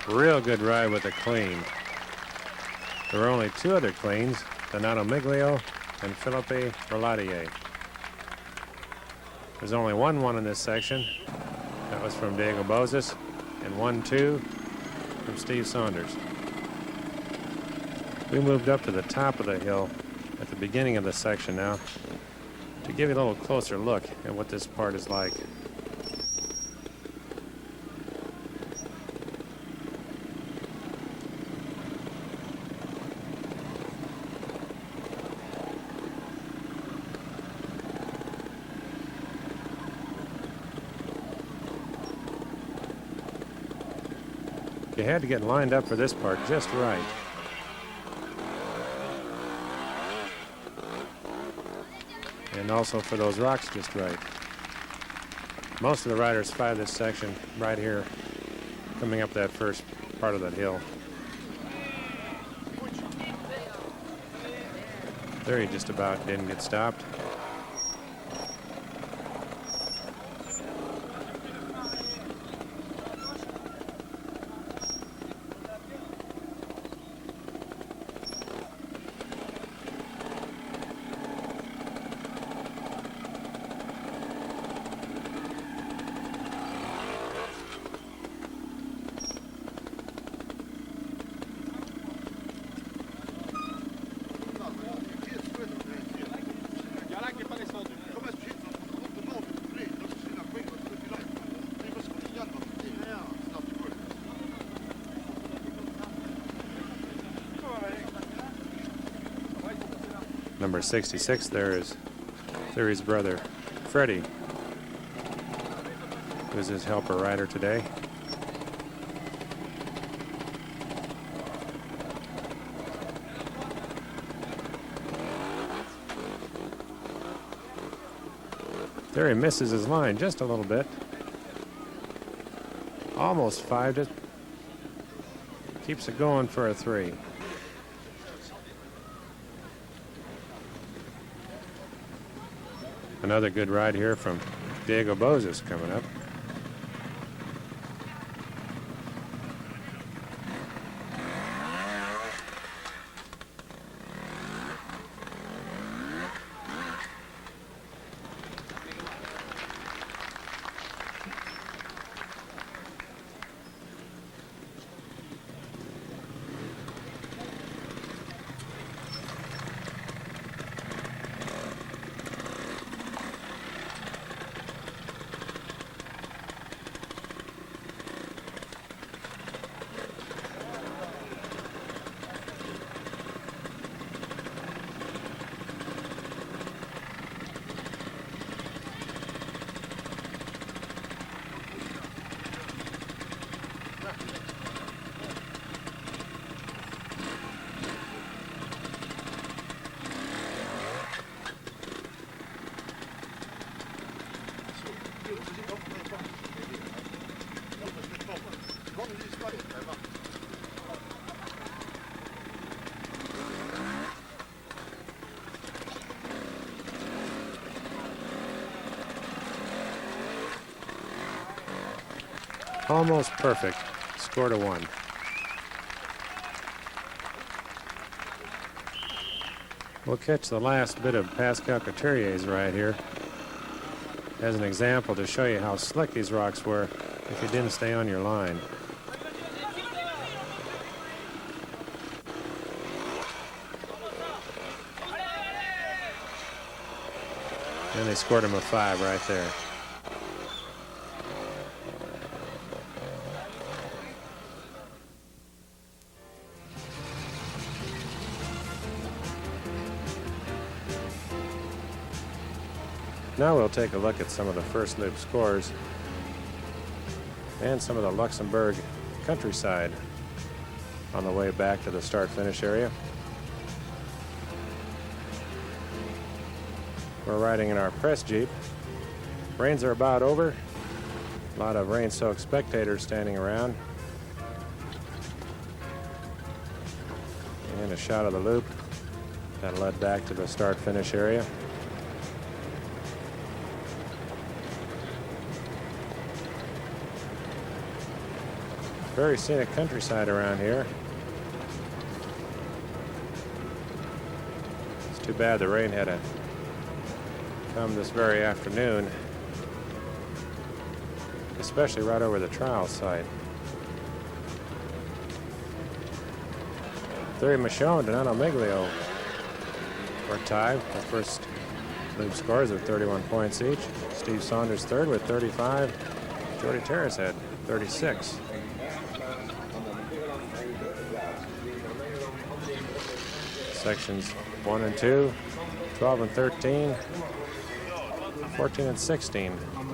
Real good ride with a clean. There were only 2 other cleans, Donato Miglio and Philippe Roladier. There's only 1-1 in this section. That was from Diego Bozes, and 1-2 from Steve Saunders. We moved up to the top of the hill at the beginning of the section now to give you a little closer look at what this part is like. You had to get lined up for this part just right. And also for those rocks just right. Most of the riders fly this section right here, coming up that first part of that hill. There he just about didn't get stopped. Number 66 there is Cleary's brother, Freddie, who's his helper rider today. There he misses his line just a little bit. Almost 5'd it. Keeps it going for a 3. Another good ride here from Diego Bozes coming up. Almost perfect. Scored a 1. We'll catch the last bit of Pascal Couturier's right here as an example to show you how slick these rocks were if you didn't stay on your line. And they scored him a 5 right there. Now we'll take a look at some of the first loop scores and some of the Luxembourg countryside on the way back to the start-finish area. We're riding in our press Jeep. Rains are about over. A lot of rain-soaked spectators standing around. And a shot of the loop that led back to the start-finish area. Very scenic countryside around here. It's too bad the rain had to come this very afternoon, especially right over the trial site. Thierry Michaud and Donato Miglio were tied. The first loop scores of 31 points each. Steve Saunders third with 35. Jordi Terrace had 36. Sections 1 and 2, 12 and 13, 14 and 16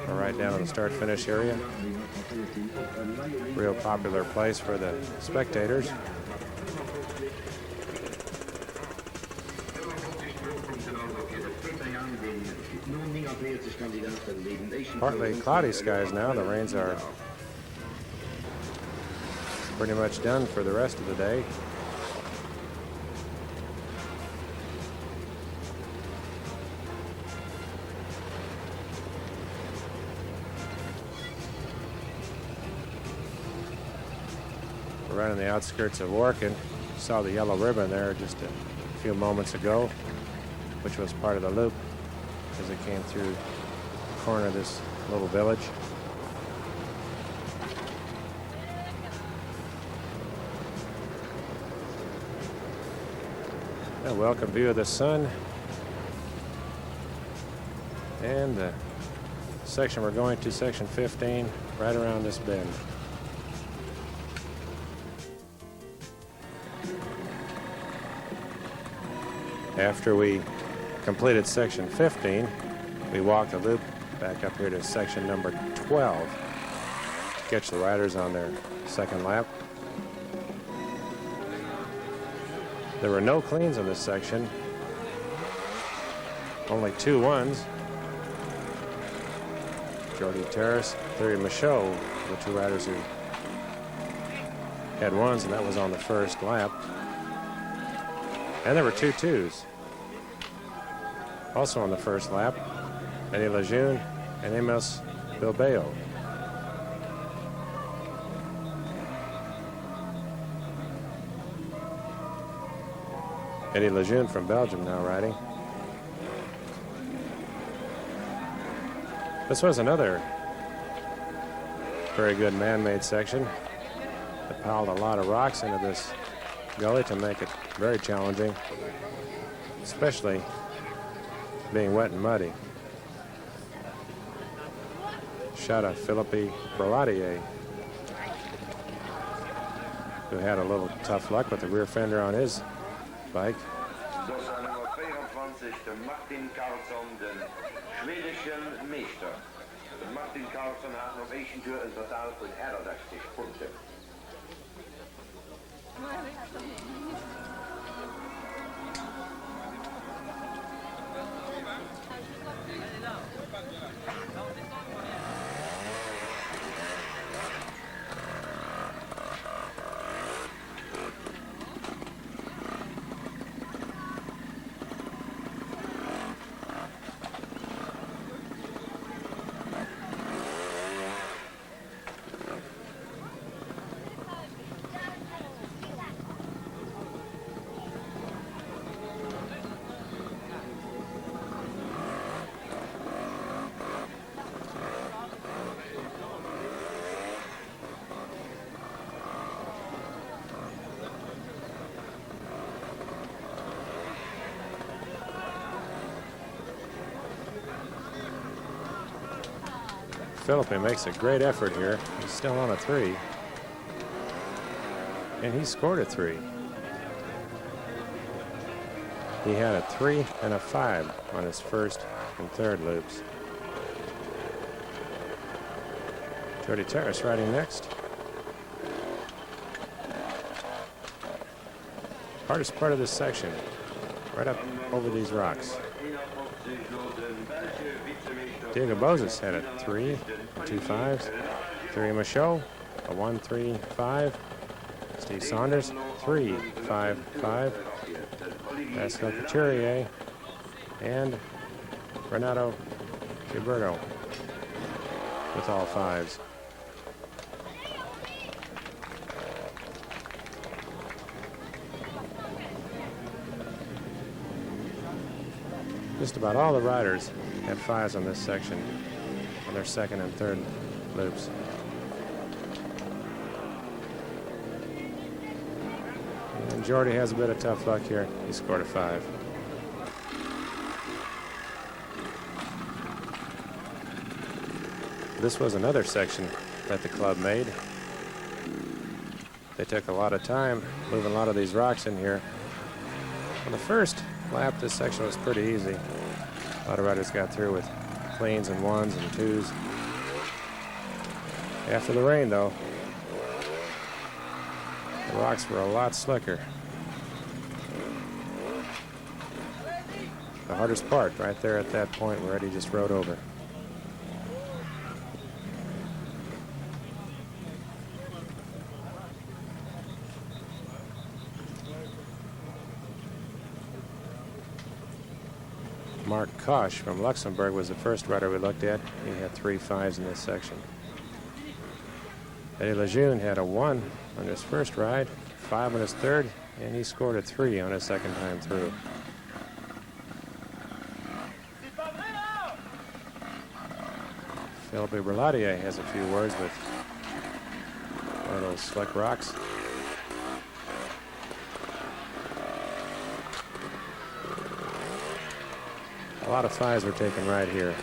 are right down in the start-finish area. Real popular place for the spectators. Partly cloudy skies now. The rains are pretty much done for the rest of the day. Right on the outskirts of Warken. Saw the yellow ribbon there just a few moments ago, which was part of the loop as it came through the corner of this little village. A welcome view of the sun and the section we're going to, section 15, right around this bend. After we completed section 15, we walked the loop back up here to section number 12 to catch the riders on their second lap. There were no cleans in this section, only 2 ones. Jordi Terrace, Thierry Michaud, the 2 riders who had ones, and that was on the first lap. And there were 2 twos, also on the first lap. Eddie Lejeune and Amos Bilbao. Eddie Lejeune from Belgium now riding. This was another very good man-made section. They piled a lot of rocks into this gully to make it very challenging, especially being wet and muddy. Shot of Philippe Brelatier, who had a little tough luck with the rear fender on his bike. Dat is nummer 24, de Martin Karlsson, de Schwedische meester. De Martin Karlsson had nog eens in totaal voor 61 punten. Philippe makes a great effort here. He's still on a 3. And he scored a 3. He had a 3 and a 5 on his first and third loops. Jody Terrace riding next. Hardest part of this section, right up over these rocks. Diego Bozes had a 3, 2 5s. Thierry Michaud, a 1 3 5. Steve Saunders, 3 5 5. Pascal Couturier and Renato Gilberto with all 5s. Just about all the riders had 5s on this section on their second and third loops. And Jordy has a bit of tough luck here. He scored a 5. This was another section that the club made. They took a lot of time moving a lot of these rocks in here. On the first lap, this section was pretty easy. A lot of riders got through with cleans and 1s and 2s. After the rain, though, the rocks were a lot slicker. The hardest part right there at that point where Eddie just rode over. Mark Koch from Luxembourg was the first rider we looked at. He had 3 5s in this section. Eddie Lejeune had a 1 on his first ride, 5 on his third, and he scored a 3 on his second time through. Philippe Brelatier has a few words with one of those slick rocks. A lot of 5s were taken right here.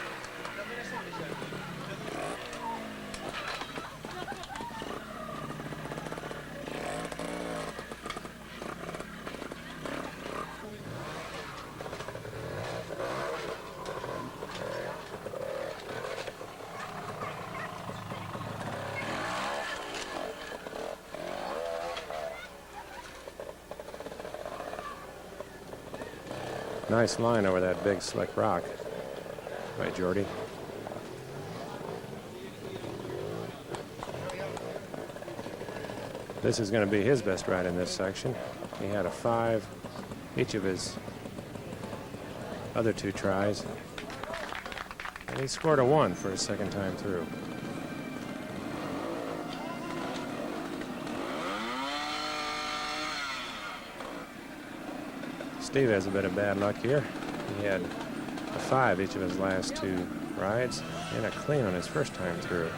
Nice line over that big slick rock by Jordy. This is going to be his best ride in this section. He had a 5 each of his other 2 tries. And he scored a 1 for his second time through. Steve has a bit of bad luck here. He had a 5 each of his last 2 rides and a clean on his first time through.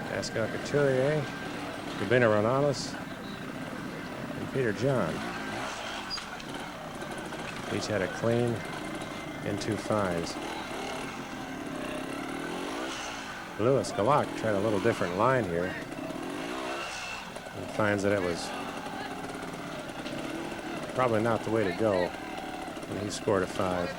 Pascal Couturier, Gabino Ronaldes, and Peter John each had a clean and 2 5s. Louis Galak tried a little different line here and finds that it was probably not the way to go, and he scored a 5.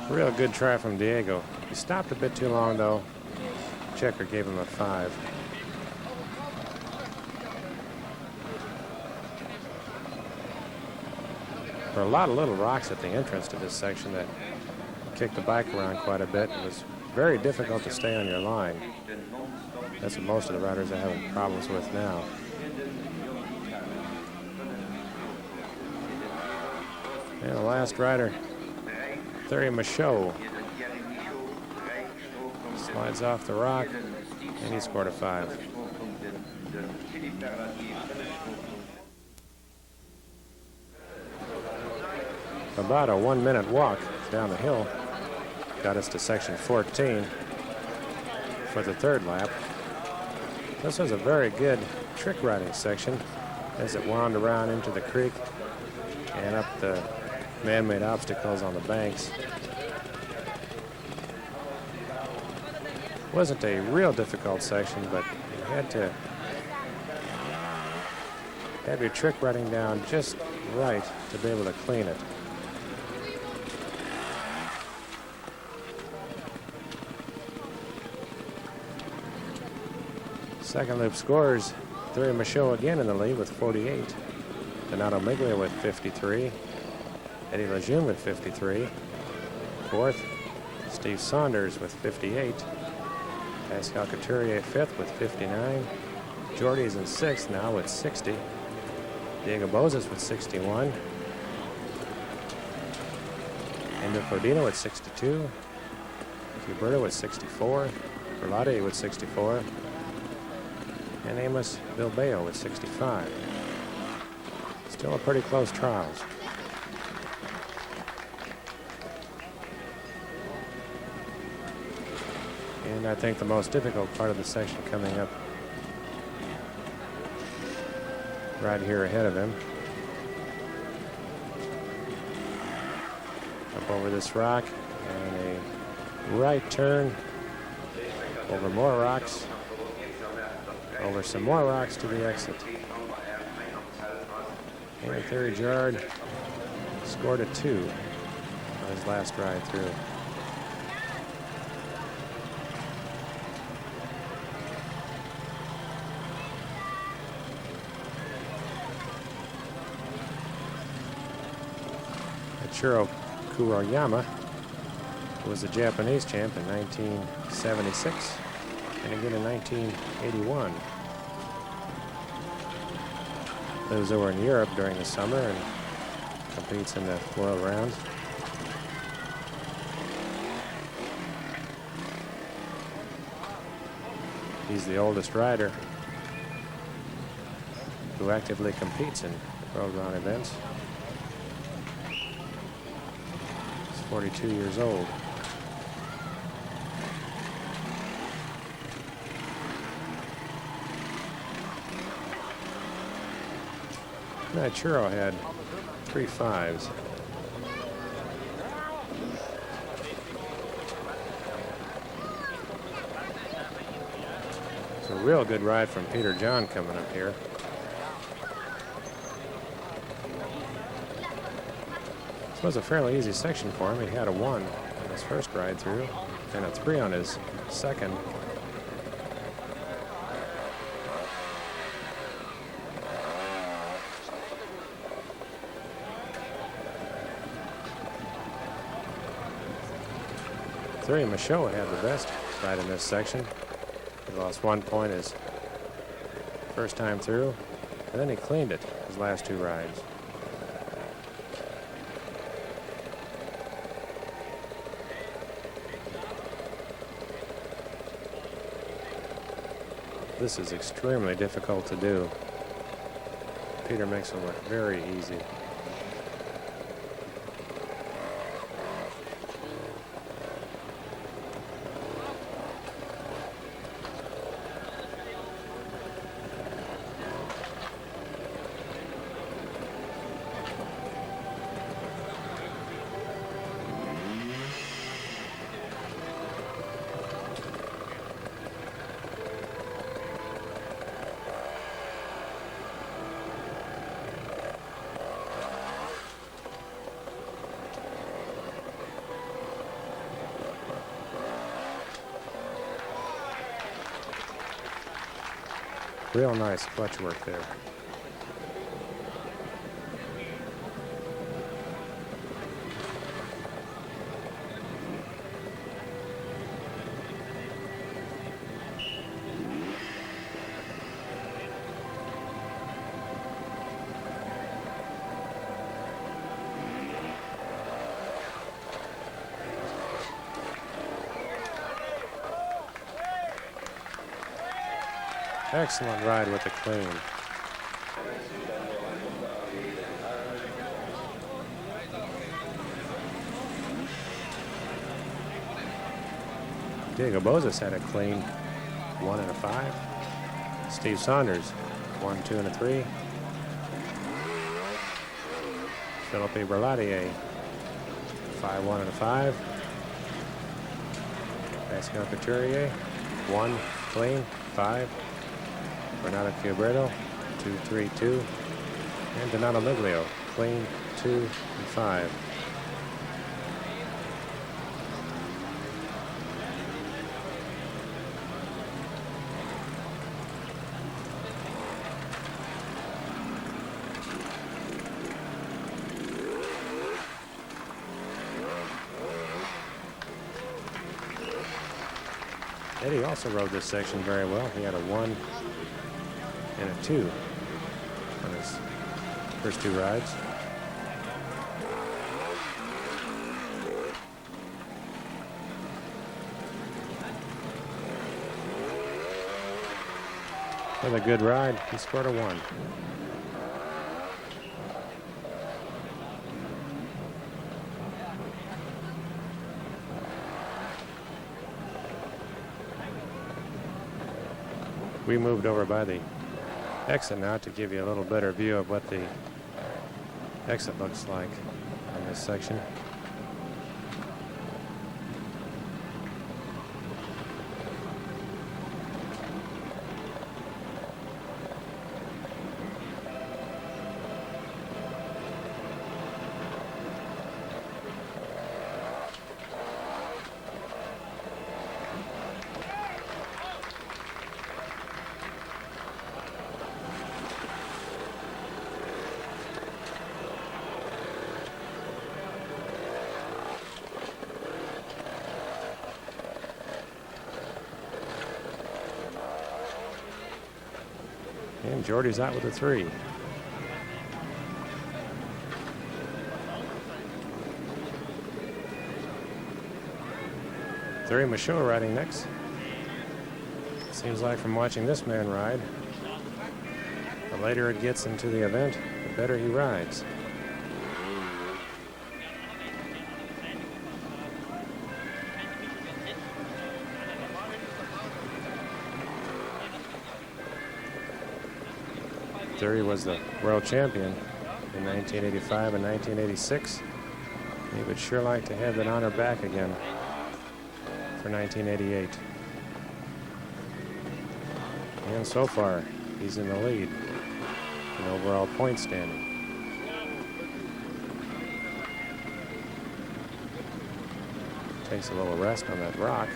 Real good try from Diego. He stopped a bit too long though. Checker gave him a 5. There are a lot of little rocks at the entrance to this section that kick the bike around quite a bit. It was very difficult to stay on your line. That's what most of the riders are having problems with now. And the last rider, Thierry Michaud, slides off the rock, and he scored a 5. About a 1-minute walk down the hill got us to section 14 for the 3rd lap. This was a very good trick riding section as it wound around into the creek and up the man-made obstacles on the banks. Wasn't a real difficult section, but you had to have your trick riding down just right to be able to clean it. Second loop scores, Thierry Michaud again in the lead with 48. Donato Miglia with 53. Eddie Lejeune with 53. Fourth, Steve Saunders with 58. Pascal Couturier 5th with 59. Jordy's in 6th now with 60. Diego Bozas with 61. Endo Cordino with 62. Huberto with 64. Berlotti with 64. And Amos Bilbao with 65. Still a pretty close trials. And I think the most difficult part of the section coming up right here ahead of him. Up over this rock and a right turn over more rocks, over some more rocks to the exit. And Thierry Girard scored a 2 on his last ride through. Ichiro Kuroyama was the Japanese champ in 1976 and again in 1981. Lives over in Europe during the summer and competes in the World Rounds. He's the oldest rider who actively competes in World Round events. 42 years old. Churro had 3 5s. It's a real good ride from Peter John coming up here. This was a fairly easy section for him. He had a 1 on his first ride through and a 3 on his second. Thierry Michaud had the best ride in this section. He lost 1 point his first time through, and then he cleaned it his last 2 rides. This is extremely difficult to do. Peter makes it look very easy. Real nice clutch work there. Excellent ride with the clean. Diego Bozas had a clean 1 and a 5. Steve Saunders 1, 2 and a 3. Philippe Berlatier 5, 1 and a 5. Pascal Couturier 1 clean 5. Bernardo Chiobredo 2, 3, 2. And Donato Miglio clean 2 and 5. Eddie also rode this section very well. He had a 1 and a 2 on his first 2 rides. With a good ride, he scored a 1. We moved over by the exit now to give you a little better view of what the exit looks like on this section. And Jordy's out with a 3. Thierry Michaud riding next. Seems like from watching this man ride, the later it gets into the event, the better he rides. Thierry was the world champion in 1985 and 1986. He would sure like to have that honor back again for 1988. And so far, he's in the lead in overall point standing. Takes a little rest on that rock.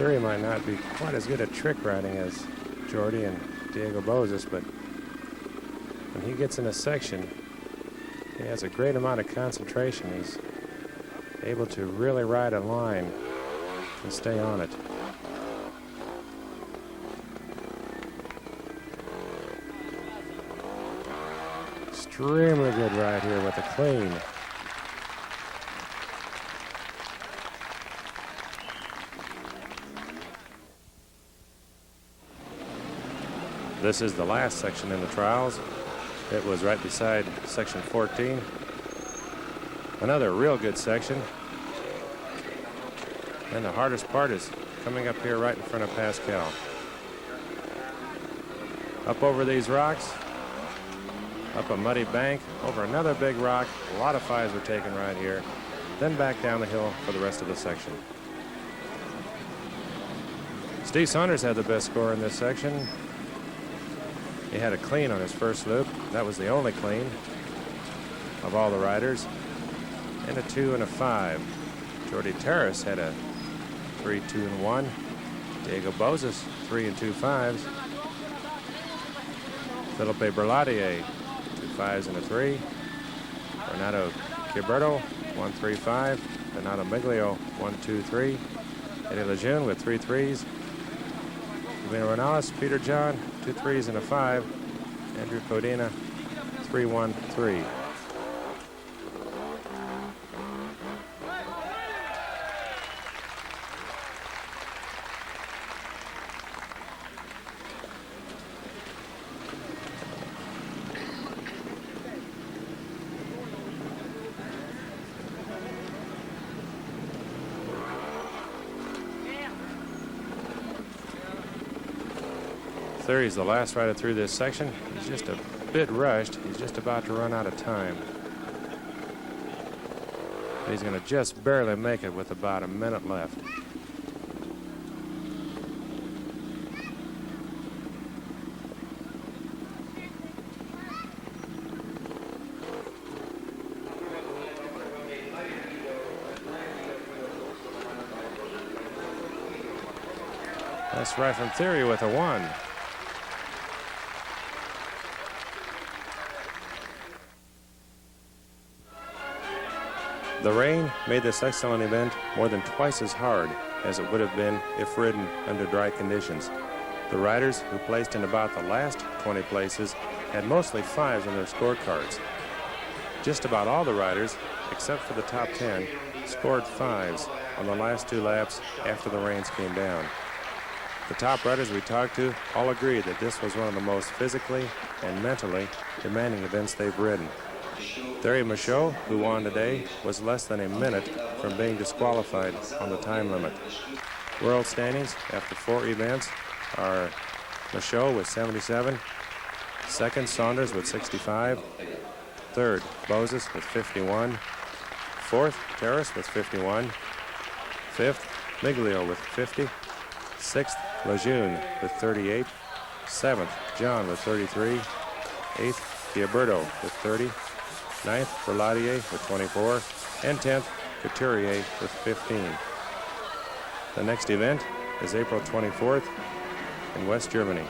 Theory might not be quite as good at trick riding as Jordy and Diego Bozes, but when he gets in a section, he has a great amount of concentration. He's able to really ride a line and stay on it. Extremely good ride here with a clean. This is the last section in the trials. It was right beside section 14. Another real good section. And the hardest part is coming up here right in front of Pascal. Up over these rocks, up a muddy bank, over another big rock. A lot of fives were taken right here. Then back down the hill for the rest of the section. Steve Saunders had the best score in this section. He had a clean on his first loop. That was the only clean of all the riders. And a 2 and a 5. Jordy Terrace had a 3, 2 and 1. Diego Bozes 3 and 2 5s. Philippe Berladier 2 5s and a 3. Renato Gilberto 1 3 5. Renato Miglio 1 2 3. Eddie Lejeune with 3 3s. Vino Renales, Peter John 2 3s and a 5. Andrew Codina 3 1 3. He's the last rider through this section. He's just a bit rushed. He's just about to run out of time. He's going to just barely make it with about a minute left. That's right from Theory with a 1. The rain made this excellent event more than twice as hard as it would have been if ridden under dry conditions. The riders who placed in about the last 20 places had mostly 5s on their scorecards. Just about all the riders, except for the top 10, scored 5s on the last 2 laps after the rains came down. The top riders we talked to all agreed that this was one of the most physically and mentally demanding events they've ridden. Thierry Michaud, who won today, was less than a minute from being disqualified on the time limit. World standings after 4 events are Michaud with 77, second Saunders with 65, third Bozes with 51, fourth Terrace with 51, fifth Miglio with 50, sixth Lejeune with 38, seventh John with 33, eighth Gilberto with 30, 9th, Berladier with 24, and 10th, Couturier with 15. The next event is April 24th in West Germany.